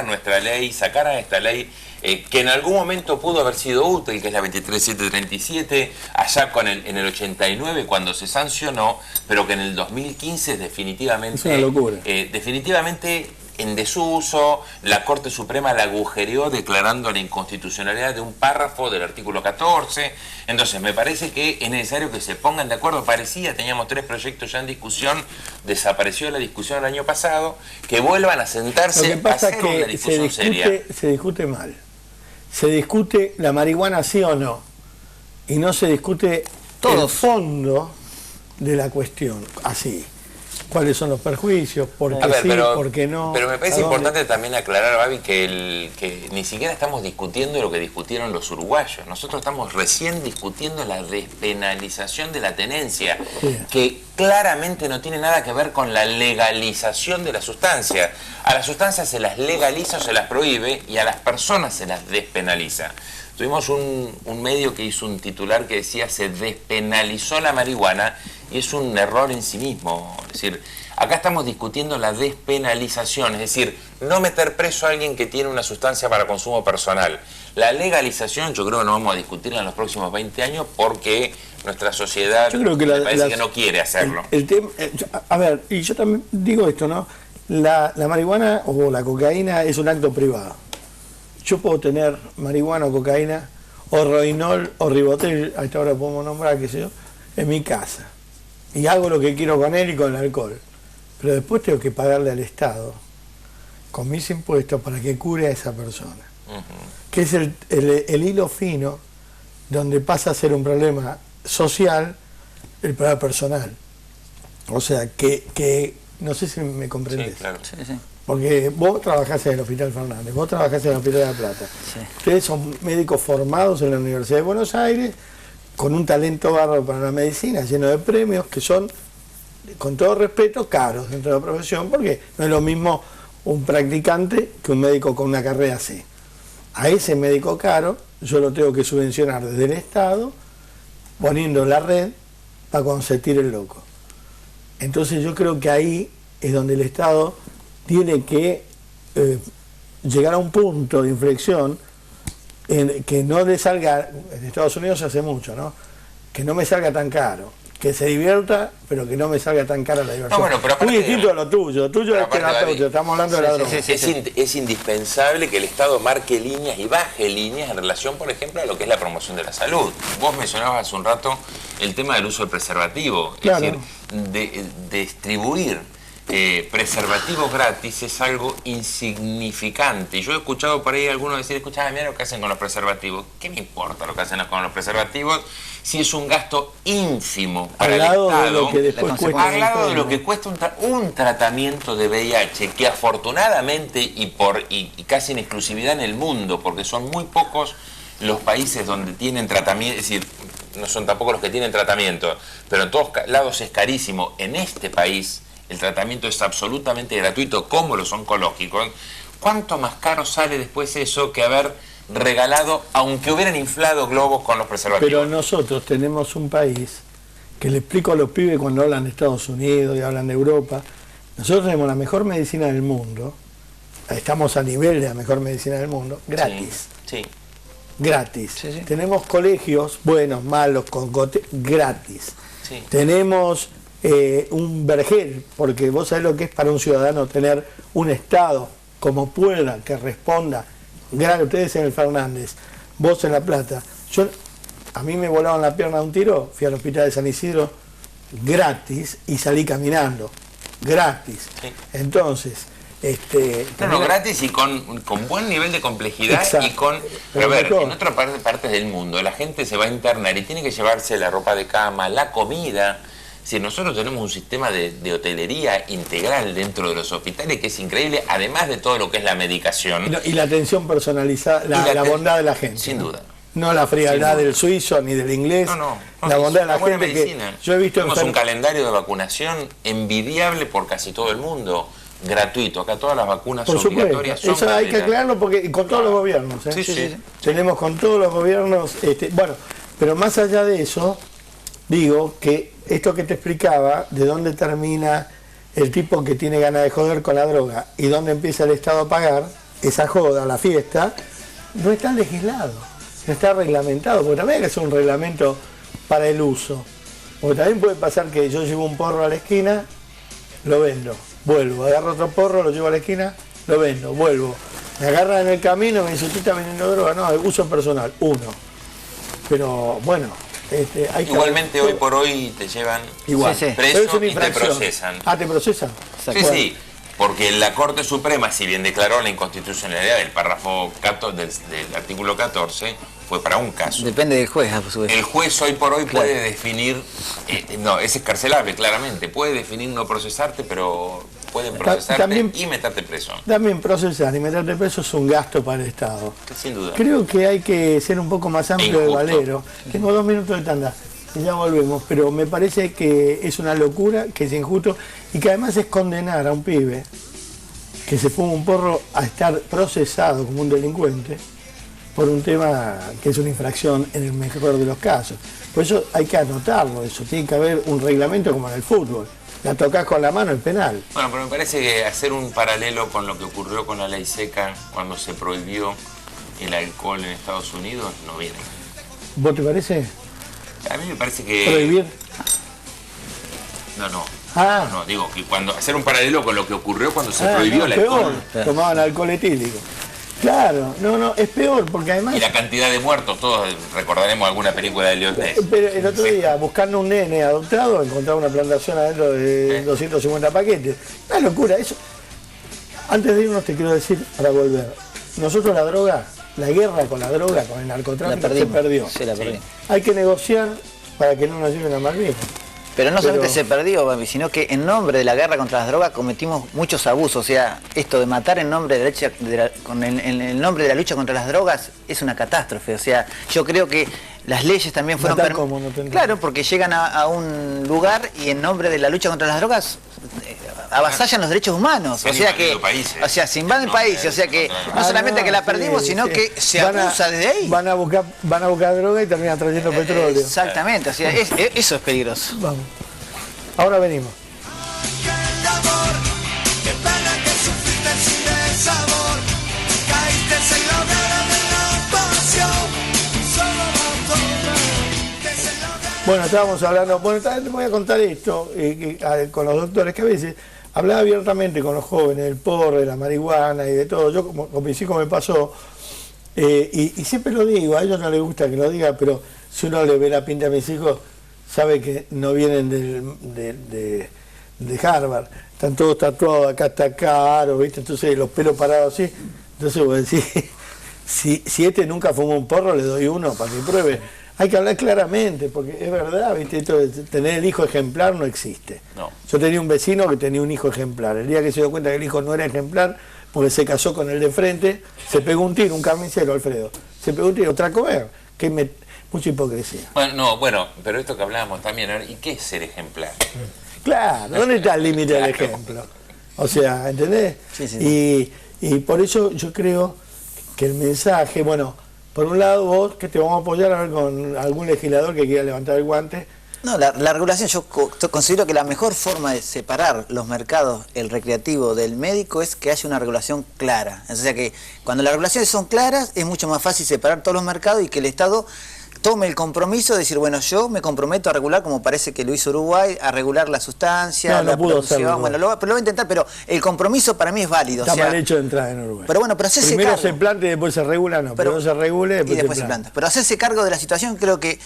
nuestra ley, sacaran esta ley que en algún momento pudo haber sido útil, que es la 23737, allá en el 89 cuando se sancionó, pero que en el 2015 definitivamente... Es una locura. Definitivamente en desuso, la Corte Suprema la agujereó declarando la inconstitucionalidad de un párrafo del artículo 14. Entonces me parece que es necesario que se pongan de acuerdo. Teníamos 3 proyectos ya en discusión, desapareció la discusión el año pasado, que vuelvan a sentarse a hacer una discusión seria. Se discute mal. Se discute la marihuana sí o no, y no se discute el fondo de la cuestión, así. ¿Cuáles son los perjuicios? ¿Por qué por qué no? Pero me parece importante también aclarar, Babi, que ni siquiera estamos discutiendo lo que discutieron los uruguayos. Nosotros estamos recién discutiendo la despenalización de la tenencia, que claramente no tiene nada que ver con la legalización de la sustancia. A las sustancias se las legaliza o se las prohíbe y a las personas se las despenaliza. Tuvimos un medio que hizo un titular que decía se despenalizó la marihuana y es un error en sí mismo. Es decir, acá estamos discutiendo la despenalización, es decir, no meter preso a alguien que tiene una sustancia para consumo personal. La legalización yo creo que no vamos a discutirla en los próximos 20 años porque nuestra sociedad parece que no quiere hacerlo. A ver, y yo también digo esto, ¿no? La marihuana o la cocaína es un acto privado. Yo puedo tener marihuana o cocaína, o roinol o ribotril, a esta hora podemos nombrar, qué sé yo, en mi casa. Y hago lo que quiero con él y con el alcohol. Pero después tengo que pagarle al Estado, con mis impuestos, para que cure a esa persona. Que es el hilo fino, donde pasa a ser un problema social, el problema personal. O sea, que no sé si me comprendes. Sí, claro. Sí. Porque vos trabajás en el Hospital Fernández, vos trabajás en el Hospital de La Plata. Ustedes son médicos formados en la Universidad de Buenos Aires, con un talento bárbaro para la medicina, lleno de premios, que son con todo respeto, caros dentro de la profesión, porque no es lo mismo un practicante que un médico con una carrera C. A ese médico caro yo lo tengo que subvencionar desde el Estado, poniendo la red para cuando se tire el loco. Entonces yo creo que ahí es donde el Estado tiene que llegar a un punto de inflexión en que no le salga, en Estados Unidos se hace mucho, ¿no? Que no me salga tan caro, que se divierta, pero que no me salga tan cara la diversión. No, bueno, pero muy distinto a lo tuyo es terapeuta, estamos hablando de la droga. Es indispensable que el Estado marque líneas y baje líneas en relación, por ejemplo, a lo que es la promoción de la salud. Vos mencionabas hace un rato el tema del uso del preservativo, claro. Es decir, de distribuir preservativos gratis es algo insignificante. Yo he escuchado por ahí algunos decir, mira lo que hacen con los preservativos. ¿Qué me importa lo que hacen con los preservativos si es un gasto ínfimo para el Estado? De lo que después cuesta, al lado de lo que cuesta un tratamiento de VIH, que afortunadamente y casi en exclusividad en el mundo, porque son muy pocos los países donde tienen tratamiento, es decir, no son tampoco los que tienen tratamiento, pero en todos lados es carísimo. En este país el tratamiento es absolutamente gratuito, como los oncológicos. ¿Cuánto más caro sale después eso que haber regalado, aunque hubieran inflado globos con los preservativos? Pero nosotros tenemos un país, que le explico a los pibes cuando hablan de Estados Unidos y hablan de Europa, nosotros tenemos la mejor medicina del mundo, estamos a nivel de la mejor medicina del mundo, gratis. Sí. Gratis. Sí, sí. Tenemos colegios, buenos, malos, con gratis. Sí. Tenemos un vergel, porque vos sabés lo que es para un ciudadano tener un Estado como pueda, que responda. Ustedes en el Fernández, vos en La Plata. A mí me volaban la pierna de un tiro, fui al hospital de San Isidro gratis y salí caminando. Gratis. Sí. Entonces, gratis y con buen nivel de complejidad. Exacto. Y con... Pero a ver, en otras partes del mundo la gente se va a internar y tiene que llevarse la ropa de cama, la comida. Si nosotros tenemos un sistema de hotelería integral dentro de los hospitales que es increíble, además de todo lo que es la medicación. Y la atención personalizada, la bondad de la gente. Sin duda. No la frialdad del suizo ni del inglés. La bondad de la gente medicina. Que yo he visto. Tenemos un calendario de vacunación envidiable por casi todo el mundo. Gratuito, acá todas las vacunas por obligatorias supuesto. son eso hay que aclararlo porque con todos los gobiernos. Sí. Tenemos con todos los gobiernos, bueno, pero más allá de eso, digo que esto que te explicaba, de dónde termina el tipo que tiene ganas de joder con la droga y dónde empieza el Estado a pagar esa joda, la fiesta, no está legislado, no está reglamentado, porque también hay que hacer un reglamento para el uso. Porque también puede pasar que yo llevo un porro a la esquina, lo vendo, vuelvo, agarro otro porro, lo llevo a la esquina, lo vendo, vuelvo. Me agarran en el camino, me dicen, ¿usted está vendiendo droga? No, el uso personal, uno. Pero bueno, igualmente hoy por hoy te llevan preso y te procesan. Ah, ¿te procesan? Sí, porque la Corte Suprema, si bien declaró la inconstitucionalidad del párrafo del artículo 14, fue para un caso. Depende del juez, a su vez. El juez hoy por hoy puede definir, es escarcelable claramente, puede definir no procesarte, pero pueden procesarte y meterte preso. También procesar y meterte preso es un gasto para el Estado. Sin duda. Creo que hay que ser un poco más amplio de Valero. Tengo 2 minutos de tanda y ya volvemos, pero me parece que es una locura, que es injusto y que además es condenar a un pibe que se fuma un porro a estar procesado como un delincuente por un tema que es una infracción en el mejor de los casos. Por eso hay que anotarlo, eso tiene que haber un reglamento como en el fútbol. La tocás con la mano, el penal. Bueno, pero me parece que hacer un paralelo con lo que ocurrió con la ley seca cuando se prohibió el alcohol en Estados Unidos no viene. ¿Vos te parece? A mí me parece que... ¿Prohibir? No. Ah. No, digo que hacer un paralelo con lo que ocurrió cuando se prohibió el alcohol. Peor. Tomaban alcohol etílico. Claro, es peor, porque además... Y la cantidad de muertos, todos recordaremos alguna película de Liotés. Pero el otro día, buscando un nene adoptado, encontraba una plantación adentro de 250 paquetes. Una locura, eso. Antes de irnos te quiero decir, para volver, nosotros la droga, la guerra con la droga, con el narcotráfico, se perdió. Sí, la perdimos. Hay que negociar para que no nos lleven a Malvinas. Pero no solamente se perdió, Bambi, sino que en nombre de la guerra contra las drogas cometimos muchos abusos. O sea, esto de matar en nombre de en el nombre de la lucha contra las drogas es una catástrofe. O sea, yo creo que las leyes también fueron... Claro, porque llegan a un lugar y en nombre de la lucha contra las drogas avasallan los derechos humanos. O sea que... O sea, se invaden países. O sea que no solamente que la perdimos, sino que se abusa desde ahí. Van a buscar droga y terminan trayendo petróleo. Exactamente. O sea, eso es peligroso. Vamos. Ahora venimos. Bueno, estábamos hablando, te voy a contar esto con los doctores, que a veces hablaba abiertamente con los jóvenes del porro, de la marihuana y de todo. Yo con mis hijos me pasó, y siempre lo digo, a ellos no les gusta que lo diga, pero si uno le ve la pinta a mis hijos, sabe que no vienen de Harvard, están todos tatuados, acá está caro, ¿viste? Entonces los pelos parados así. Entonces vos decís, si este nunca fumó un porro, le doy uno para que pruebe. Hay que hablar claramente, porque es verdad, ¿viste? Esto de tener el hijo ejemplar no existe. No. Yo tenía un vecino que tenía un hijo ejemplar. El día que se dio cuenta que el hijo no era ejemplar, porque se casó con el de frente, se pegó un tiro, un carnicero, Alfredo. Se pegó un tiro, otra comer, mucha hipocresía. Bueno, pero esto que hablábamos también, ¿y qué es ser ejemplar? Claro, ¿dónde está el límite del ejemplo? O sea, ¿entendés? Sí. Y por eso yo creo que el mensaje, por un lado vos, que te vamos a apoyar a ver con algún legislador que quiera levantar el guante. No, la regulación, yo considero que la mejor forma de separar los mercados, el recreativo del médico, es que haya una regulación clara. O sea que cuando las regulaciones son claras, es mucho más fácil separar todos los mercados y que el Estado tome el compromiso de decir, bueno, yo me comprometo a regular, como parece que lo hizo Uruguay, a regular la sustancia, la producción, pero lo voy a intentar, pero el compromiso para mí es válido. Está mal hecho de entrada en Uruguay. Pero bueno, pero hacerse primero cargo. Se planta y después se regula, pero no se regule y después se planta. Pero hacerse cargo de la situación, creo que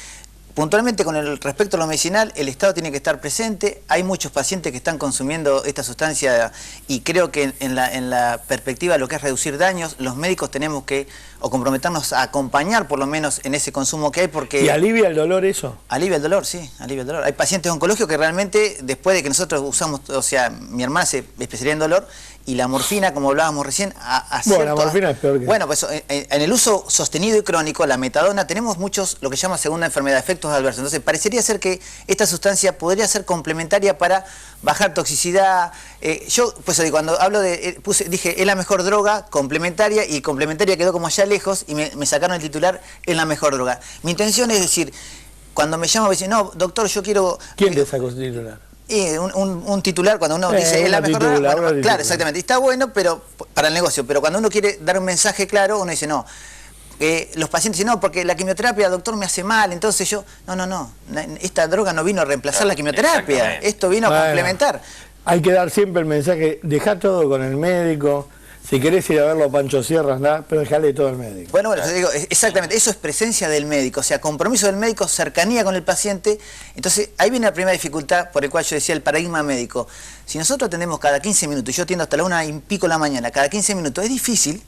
puntualmente con el respecto a lo medicinal, el Estado tiene que estar presente. Hay muchos pacientes que están consumiendo esta sustancia y creo que en la perspectiva de lo que es reducir daños, los médicos tenemos que comprometernos a acompañar por lo menos en ese consumo que hay, porque... ¿Y alivia el dolor eso? Alivia el dolor, sí, alivia el dolor. Hay pacientes oncológicos que realmente, después de que nosotros usamos, o sea, mi hermana se especializa en dolor, y la morfina, como hablábamos recién, la morfina es peor que... Bueno, pues en el uso sostenido y crónico, la metadona, tenemos muchos, lo que se llama segunda enfermedad, efectos adversos. Entonces, parecería ser que esta sustancia podría ser complementaria para bajar toxicidad. Yo, pues cuando hablo de, dije, es la mejor droga complementaria, y complementaria quedó como allá lejos, y me sacaron el titular, es la mejor droga. Mi intención es decir, cuando me llaman, me dicen, no, doctor, yo quiero... ¿Quién te sacó el titular? Un titular, cuando uno dice es la mejor droga, claro, exactamente, está bueno, pero para el negocio, pero cuando uno quiere dar un mensaje claro, uno dice no. Los pacientes dicen, no, porque la quimioterapia, doctor, me hace mal, entonces yo, no, esta droga no vino a reemplazar la quimioterapia, esto vino a complementar. Hay que dar siempre el mensaje, dejá todo con el médico. Si querés ir a verlo a Pancho Sierras, pero dejale todo al médico. Bueno, yo digo, exactamente, eso es presencia del médico, o sea, compromiso del médico, cercanía con el paciente. Entonces, ahí viene la primera dificultad por el cual yo decía el paradigma médico. Si nosotros atendemos cada 15 minutos, y yo atiendo hasta la 1:00 de la mañana, cada 15 minutos, es difícil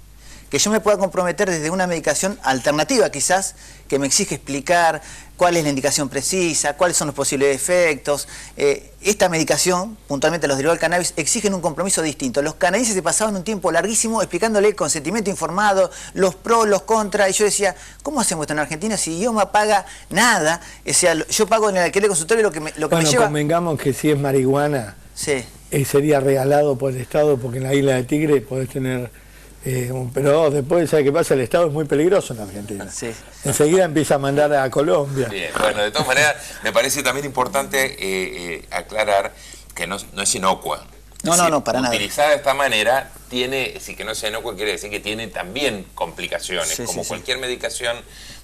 que yo me pueda comprometer desde una medicación alternativa quizás, que me exige explicar cuál es la indicación precisa, cuáles son los posibles efectos. Esta medicación, puntualmente los derivados del cannabis, exigen un compromiso distinto. Los canadienses se pasaban un tiempo larguísimo explicándole el consentimiento informado, los pros, los contras, y yo decía, ¿cómo hacemos esto en Argentina si IOMA paga nada? O sea, yo pago en el alquiler consultorio lo que me lleva... Convengamos que si es marihuana, sí, sería regalado por el Estado, porque en la isla de Tigre podés tener... pero después, ¿sabe qué pasa? El Estado es muy peligroso en Argentina. Sí. Enseguida empieza a mandar a Colombia. Bien, bueno, de todas maneras, me parece también importante aclarar que no es inocua. No, para nada. Utilizada de esta manera, si que no sea inocua quiere decir que tiene también complicaciones. Como cualquier medicación,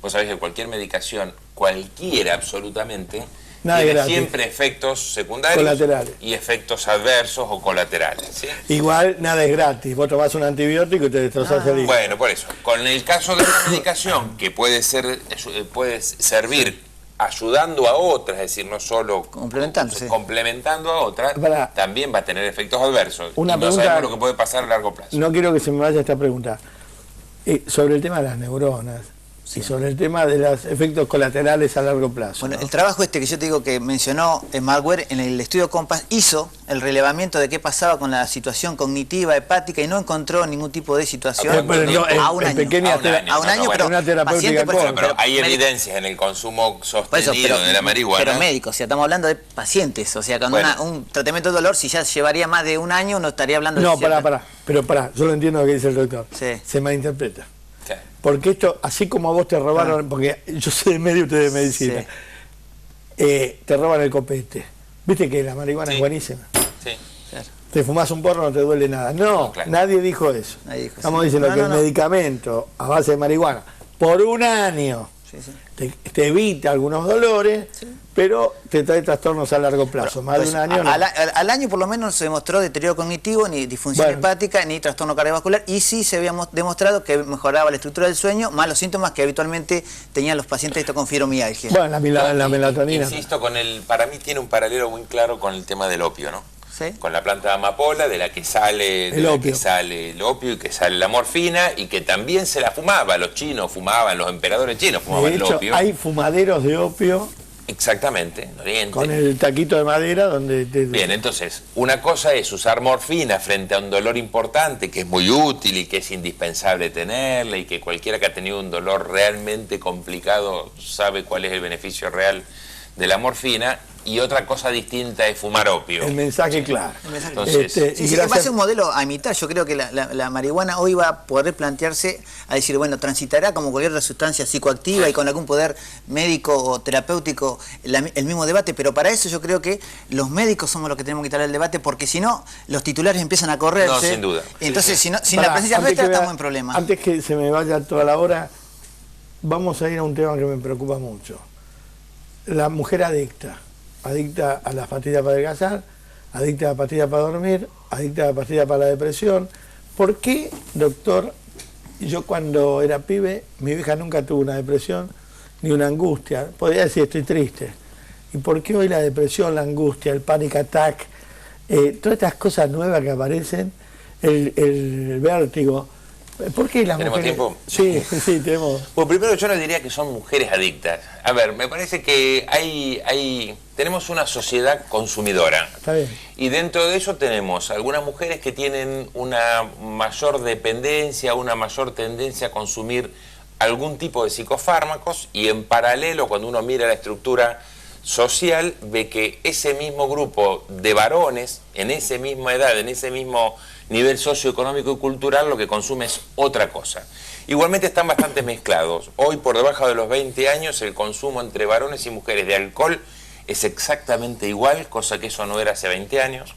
vos sabés que cualquier medicación, cualquiera absolutamente, tiene siempre efectos secundarios colaterales y efectos adversos o colaterales, ¿sí? Igual nada es gratis, vos tomás un antibiótico y te destrozás el hígado. Bueno, por eso, con el caso de la medicación, que puede servir ayudando a otras, es decir, no solo complementando a otras, también va a tener efectos adversos. Una y no pregunta, sabemos lo que puede pasar a largo plazo. No quiero que se me vaya esta pregunta. Sobre el tema de las neuronas, y sobre el tema de los efectos colaterales a largo plazo. Bueno, ¿no? El trabajo que yo te digo que mencionó Smartware en el estudio Compass hizo el relevamiento de qué pasaba con la situación cognitiva, hepática, y no encontró ningún tipo de situación a un año. A un año, pero una terapéutica pero hay evidencias en el consumo sostenido de la marihuana. Pero médicos, o sea, estamos hablando de pacientes, o sea, cuando un tratamiento de dolor, si ya llevaría más de un año, no estaría hablando de... No, pará, yo lo entiendo lo que dice el doctor. Sí. Se malinterpreta. Porque esto, así como a vos te robaron, porque yo soy de medio y usted de medicina, te roban el copete. Viste que la marihuana es buenísima. Sí. Claro. Te fumás un porro, no te duele nada. No, claro. Nadie dijo eso. Estamos diciendo que el medicamento a base de marihuana, por un año, te evita algunos dolores, pero te trae trastornos a largo plazo. Más de un año no. Al año por lo menos se demostró deterioro cognitivo, ni disfunción hepática, ni trastorno cardiovascular, y sí se había demostrado que mejoraba la estructura del sueño, más los síntomas que habitualmente tenían los pacientes esto con fibromialgia. Bueno, la melatonina. Insisto, para mí tiene un paralelo muy claro con el tema del opio, ¿no? ¿Sí? Con la planta de amapola, de la que sale el opio y que sale la morfina, y que también se la fumaba, los chinos fumaban, los emperadores chinos fumaban el opio. Hay fumaderos de opio. Exactamente, en Oriente. Con el taquito de madera donde... Bien, entonces, una cosa es usar morfina frente a un dolor importante, que es muy útil y que es indispensable tenerla, y que cualquiera que ha tenido un dolor realmente complicado sabe cuál es el beneficio real de la morfina, y otra cosa distinta es fumar opio. El mensaje claro. Entonces, va a ser un modelo a imitar. Yo creo que la marihuana hoy va a poder plantearse a decir, bueno, transitará como cualquier otra sustancia psicoactiva y con algún poder médico o terapéutico el mismo debate, pero para eso yo creo que los médicos somos los que tenemos que quitar el debate, porque si no, los titulares empiezan a correrse. No, sin duda. Entonces, sin la presencia nuestra, estamos en problemas. Antes que se me vaya toda la hora, vamos a ir a un tema que me preocupa mucho. La mujer adicta a las pastillas para adelgazar, adicta a las pastillas para dormir, adicta a las pastillas para la depresión. ¿Por qué, doctor? Yo cuando era pibe, mi vieja nunca tuvo una depresión ni una angustia. Podría decir, estoy triste. ¿Y por qué hoy la depresión, la angustia, el panic attack, todas estas cosas nuevas que aparecen, el vértigo? ¿Por qué las mujeres? ¿Tenemos tiempo? Sí, tenemos. Bueno, primero yo no diría que son mujeres adictas. A ver, me parece que tenemos una sociedad consumidora. Está bien. Y dentro de eso tenemos algunas mujeres que tienen una mayor dependencia, una mayor tendencia a consumir algún tipo de psicofármacos, y en paralelo, cuando uno mira la estructura social, ve que ese mismo grupo de varones, en esa misma edad, en ese mismo nivel socioeconómico y cultural, lo que consume es otra cosa. Igualmente están bastante mezclados. Hoy, por debajo de los 20 años, el consumo entre varones y mujeres de alcohol es exactamente igual, cosa que eso no era hace 20 años.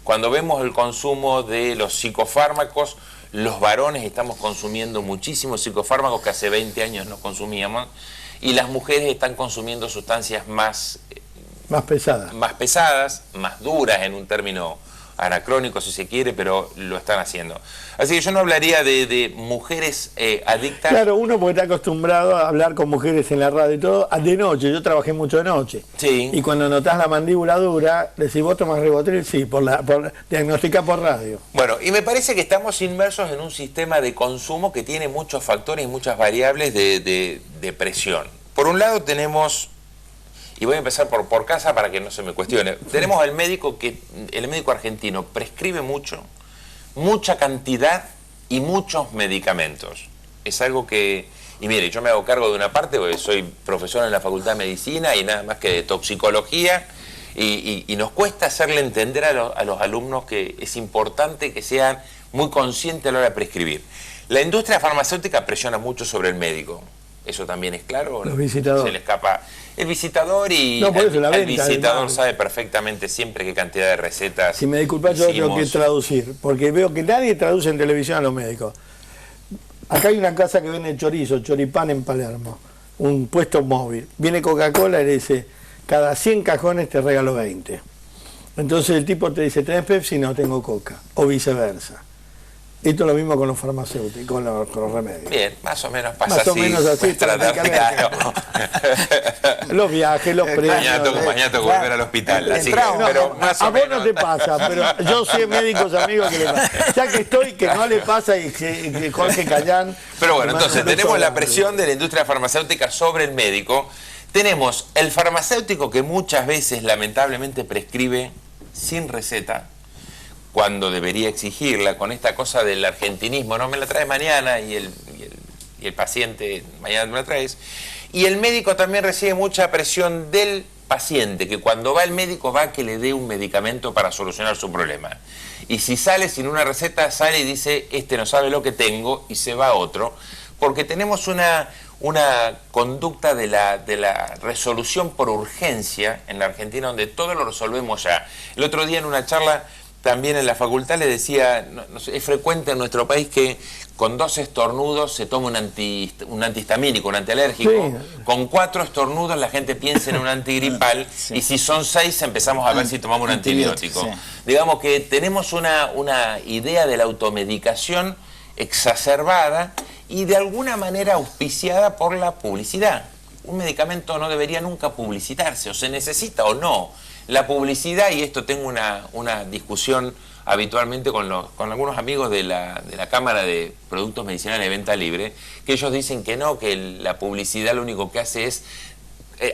Cuando vemos el consumo de los psicofármacos, los varones estamos consumiendo muchísimos psicofármacos que hace 20 años no consumíamos, y las mujeres están consumiendo sustancias más pesadas, más duras, en un término anacrónico si se quiere, pero lo están haciendo. Así que yo no hablaría de mujeres adictas. Claro, uno porque está acostumbrado a hablar con mujeres en la radio y todo, de noche. Yo trabajé mucho de noche. Sí. Y cuando notás la mandíbula dura, decís, ¿vos tomás Rivotril? Sí, diagnosticá por radio. Bueno, y me parece que estamos inmersos en un sistema de consumo que tiene muchos factores y muchas variables de presión. Por un lado tenemos, y voy a empezar por casa para que no se me cuestione, tenemos el médico argentino prescribe mucha cantidad y muchos medicamentos. Es algo que, y mire, yo me hago cargo de una parte porque soy profesor en la Facultad de Medicina y nada más que de toxicología, y nos cuesta hacerle entender a los alumnos que es importante que sean muy conscientes a la hora de prescribir. La industria farmacéutica presiona mucho sobre el médico. ¿Eso también es claro? Los visitadores. Se le escapa el visitador, y el visitador sabe perfectamente siempre qué cantidad de recetas. Si me disculpas, yo tengo que traducir, porque veo que nadie traduce en televisión a los médicos. Acá hay una casa que vende chorizo, choripán en Palermo, un puesto móvil. Viene Coca-Cola y le dice, cada 100 cajones te regalo 20. Entonces el tipo te dice, ¿tenés Pepsi? No, tengo Coca. O viceversa. Esto es lo mismo con los farmacéuticos, con los remedios. Bien, más o menos pasa así. Más o menos así, los viajes, los premios. Mañana tengo que volver al hospital, así que, pero más a o vos menos. no te pasa, pero yo sé médicos amigos que le pasa. Ya que estoy, que no le pasa y que Jorge Cayán... Pero bueno, entonces tenemos la presión de la industria farmacéutica sobre el médico. Tenemos el farmacéutico que muchas veces lamentablemente prescribe sin receta, cuando debería exigirla, con esta cosa del argentinismo, no me la traes mañana y el paciente mañana me la traes. Y el médico también recibe mucha presión del paciente, que cuando va al médico va a que le dé un medicamento para solucionar su problema. Y si sale sin una receta, sale y dice, este no sabe lo que tengo, y se va a otro, porque tenemos una conducta de la resolución por urgencia en la Argentina, donde todo lo resolvemos ya. El otro día en una charla también en la facultad le decía, es frecuente en nuestro país que con 2 estornudos se toma un antihistamínico, un antialérgico. Sí. Con 4 estornudos la gente piensa en un antigripal, sí. Y si son 6 empezamos a ver si tomamos un antibiótico. Sí. Digamos que tenemos una idea de la automedicación exacerbada y de alguna manera auspiciada por la publicidad. Un medicamento no debería nunca publicitarse, o se necesita o no. La publicidad, y esto tengo una discusión habitualmente con algunos amigos de la Cámara de Productos Medicinales de Venta Libre, que ellos dicen que no, que la publicidad lo único que hace es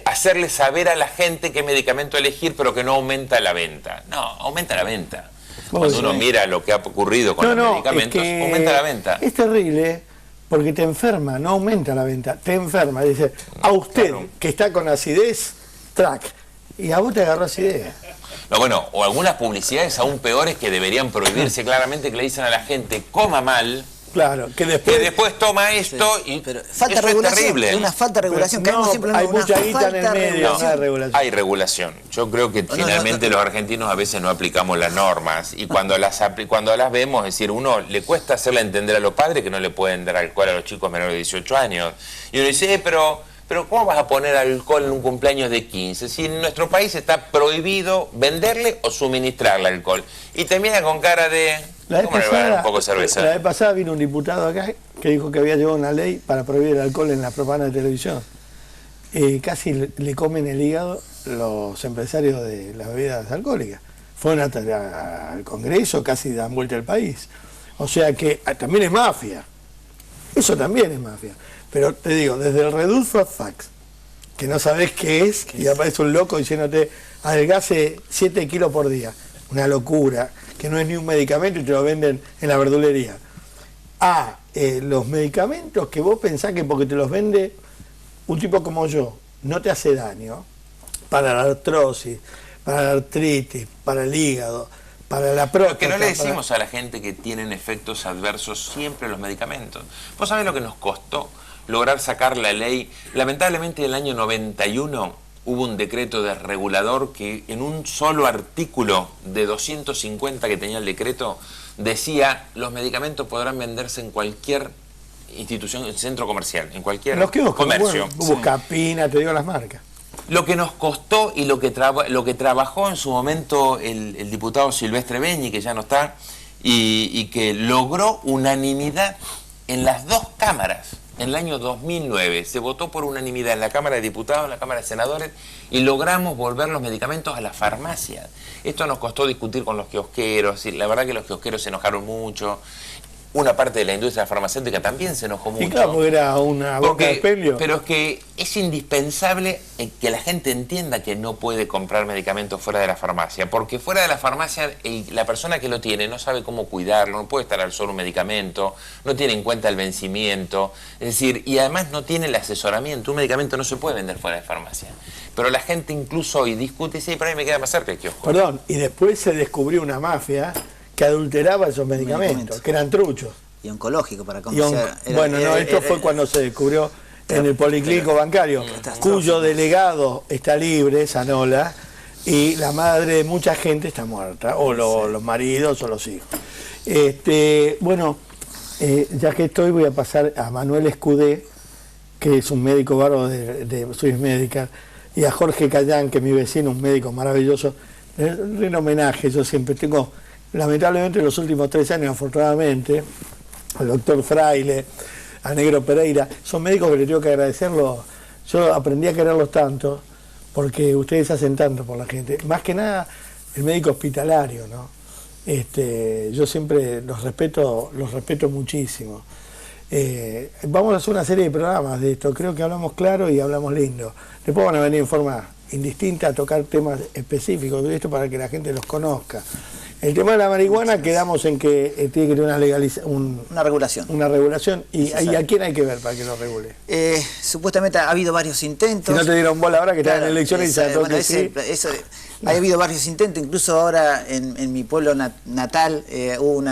hacerle saber a la gente qué medicamento elegir, pero que no aumenta la venta. No, aumenta la venta. Cuando uno mira lo que ha ocurrido con los medicamentos, aumenta la venta. Es terrible, porque te enferma, no aumenta la venta, te enferma. Dice, a usted, claro, que está con acidez, track. Y a vos te agarró acidez. No, bueno, o algunas publicidades aún peores que deberían prohibirse claramente, que le dicen a la gente, coma mal. Claro, que después toma esto, sí, y pero falta eso regulación, es terrible. Es una falta de regulación. No, hay mucha guita en el medio, no hay regulación. Hay regulación. Yo creo que finalmente los argentinos a veces no aplicamos las normas, y cuando las vemos, es decir, uno le cuesta hacerle entender a los padres que no le pueden dar alcohol a los chicos menores de 18 años. Y uno dice, pero ¿cómo vas a poner alcohol en un cumpleaños de 15? Si en nuestro país está prohibido venderle o suministrarle alcohol. Y termina con cara de... ¿Cómo le va a dar un poco de cerveza? La vez pasada vino un diputado acá que dijo que había llevado una ley para prohibir el alcohol en la propaganda de televisión. Casi le comen el hígado los empresarios de las bebidas alcohólicas. Fueron al Congreso, casi dan vuelta al país. O sea que también es mafia. Eso también es mafia. Pero te digo, desde el Redulfo a Fax, que no sabés qué es, y aparece un loco diciéndote, adelgace 7 kilos por día. Una locura, que no es ni un medicamento y te lo venden en la verdulería. Los medicamentos que vos pensás que porque te los vende un tipo como yo, no te hace daño, para la artrosis, para la artritis, para el hígado, para la próstata. Lo que no le decimos a la gente que tienen efectos adversos siempre los medicamentos. ¿Vos sabés lo que nos costó lograr sacar la ley? Lamentablemente en el año 91 hubo un decreto de regulador que en un solo artículo de 250 que tenía el decreto decía los medicamentos podrán venderse en cualquier institución, centro comercial, en cualquier comercio. Buscapina, te digo las marcas. Lo que nos costó y lo que trabajó en su momento el diputado Silvestre Beñi, que ya no está, y que logró unanimidad en las 2 cámaras. En el año 2009 se votó por unanimidad en la Cámara de Diputados, en la Cámara de Senadores, y logramos volver los medicamentos a la farmacia. Esto nos costó discutir con los kiosqueros, y la verdad que los kiosqueros se enojaron mucho. Una parte de la industria farmacéutica también se enojó mucho. Y claro, porque era una boca de pelio. Pero es que es indispensable que la gente entienda que no puede comprar medicamentos fuera de la farmacia, porque fuera de la farmacia la persona que lo tiene no sabe cómo cuidarlo, no puede estar al sol un medicamento, no tiene en cuenta el vencimiento, es decir, y además no tiene el asesoramiento. Un medicamento no se puede vender fuera de farmacia. Pero la gente incluso hoy discute, sí, pero a mí me queda más cerca el kiosco. Perdón, y después se descubrió una mafia que adulteraba esos medicamentos, que eran truchos. Y oncológico, para conocer. Esto fue cuando se descubrió en el policlínico bancario, cuyo delegado está libre, Zanola, y la madre de mucha gente está muerta, o los maridos o los hijos. Ya que estoy, voy a pasar a Manuel Escudé, que es un médico bárbaro de Swiss Medical, y a Jorge Cayán, que es mi vecino, un médico maravilloso. En homenaje, yo siempre tengo lamentablemente en los últimos 3 años, afortunadamente, al doctor Fraile, a Negro Pereira, son médicos que les tengo que agradecerlo. Yo aprendí a quererlos tanto porque ustedes hacen tanto por la gente. Más que nada el médico hospitalario, ¿no? Yo siempre los respeto muchísimo. Vamos a hacer una serie de programas de esto. Creo que hablamos claro y hablamos lindo. Después van a venir en forma indistinta a tocar temas específicos de esto para que la gente los conozca. El tema de la marihuana quedamos en que tiene que tener una regulación. Una regulación. ¿Y a quién hay que ver para que lo regule? Supuestamente ha habido varios intentos. Si no te dieron bola ahora que están en elecciones y se bueno, ha habido varios intentos, incluso ahora en mi pueblo natal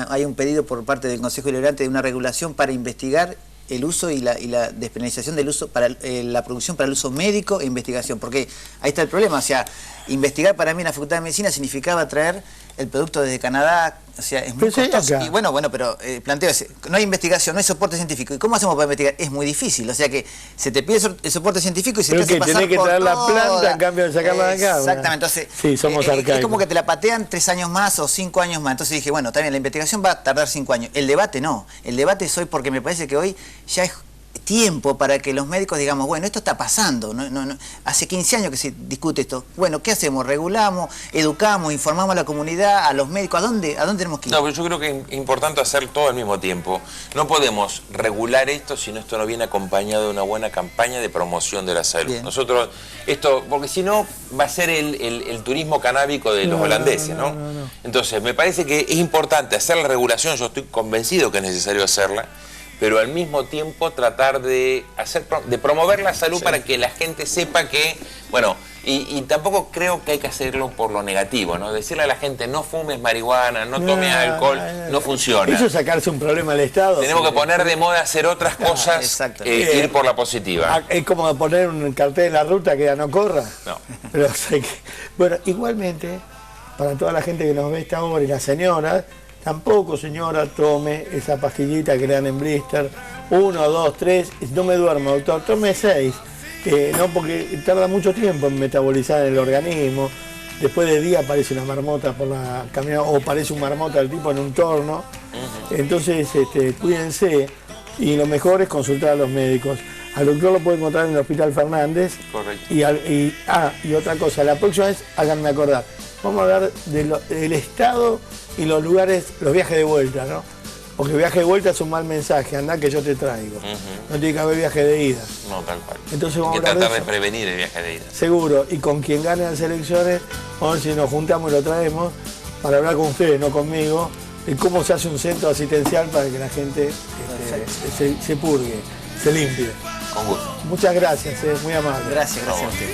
hay un pedido por parte del Consejo Deliberante de una regulación para investigar el uso y la despenalización del uso para la producción para el uso médico e investigación, porque ahí está el problema, o sea, investigar para mí en la Facultad de Medicina significaba traer el producto desde Canadá, o sea, es muy costoso. Y bueno, pero planteo ese, no hay investigación, no hay soporte científico. ¿Y cómo hacemos para investigar? Es muy difícil, o sea que se te pide el soporte científico y se te hace pasar tenés que por traer la planta en cambio de sacarla de acá. Exactamente, entonces sí, somos arcaicos. Es como que te la patean 3 años más o 5 años más. Entonces dije, bueno, también la investigación va a tardar 5 años. El debate no, el debate es hoy porque me parece que hoy ya es tiempo para que los médicos digamos, bueno, esto está pasando, hace 15 años que se discute esto, bueno, ¿qué hacemos? Regulamos, educamos, informamos a la comunidad, a los médicos, ¿a dónde tenemos que ir? No, pero yo creo que es importante hacer todo al mismo tiempo. No podemos regular esto si esto no viene acompañado de una buena campaña de promoción de la salud. Bien. Nosotros, porque si no va a ser el turismo canábico de los holandeses, ¿no? Entonces, me parece que es importante hacer la regulación, yo estoy convencido que es necesario hacerla, pero al mismo tiempo tratar de promover la salud para que la gente sepa que, bueno, y tampoco creo que hay que hacerlo por lo negativo, ¿no? Decirle a la gente no fumes marihuana, no tomes alcohol, no funciona. Eso es sacarse un problema al Estado. Tenemos que poner de moda hacer otras cosas, ir por la positiva. Es como poner un cartel en la ruta que ya no corra. No. Pero, bueno, igualmente, para toda la gente que nos ve esta hora y las señoras, tampoco, señora, tome esa pastillita que le dan en blister, 1, 2, 3, no me duermo, doctor, tome 6, no, porque tarda mucho tiempo en metabolizar el organismo, después de día aparece una marmota por la caminada, o parece un marmota del tipo en un torno, entonces cuídense, y lo mejor es consultar a los médicos. Al doctor lo puede encontrar en el Hospital Fernández. Correcto. Y otra cosa, la próxima vez háganme acordar, vamos a hablar del Estado y los lugares, los viajes de vuelta, ¿no? Porque viaje de vuelta es un mal mensaje, andá que yo te traigo. No tiene que haber viaje de ida. No, tal cual. Entonces vamos hay que a tratar de prevenir el viaje de ida. Seguro, y con quien gane las elecciones, vamos a ver si nos juntamos y lo traemos para hablar con ustedes, no conmigo, de cómo se hace un centro asistencial para que la gente se purgue, se limpie. Con gusto. Muchas gracias, muy amable. Gracias a usted.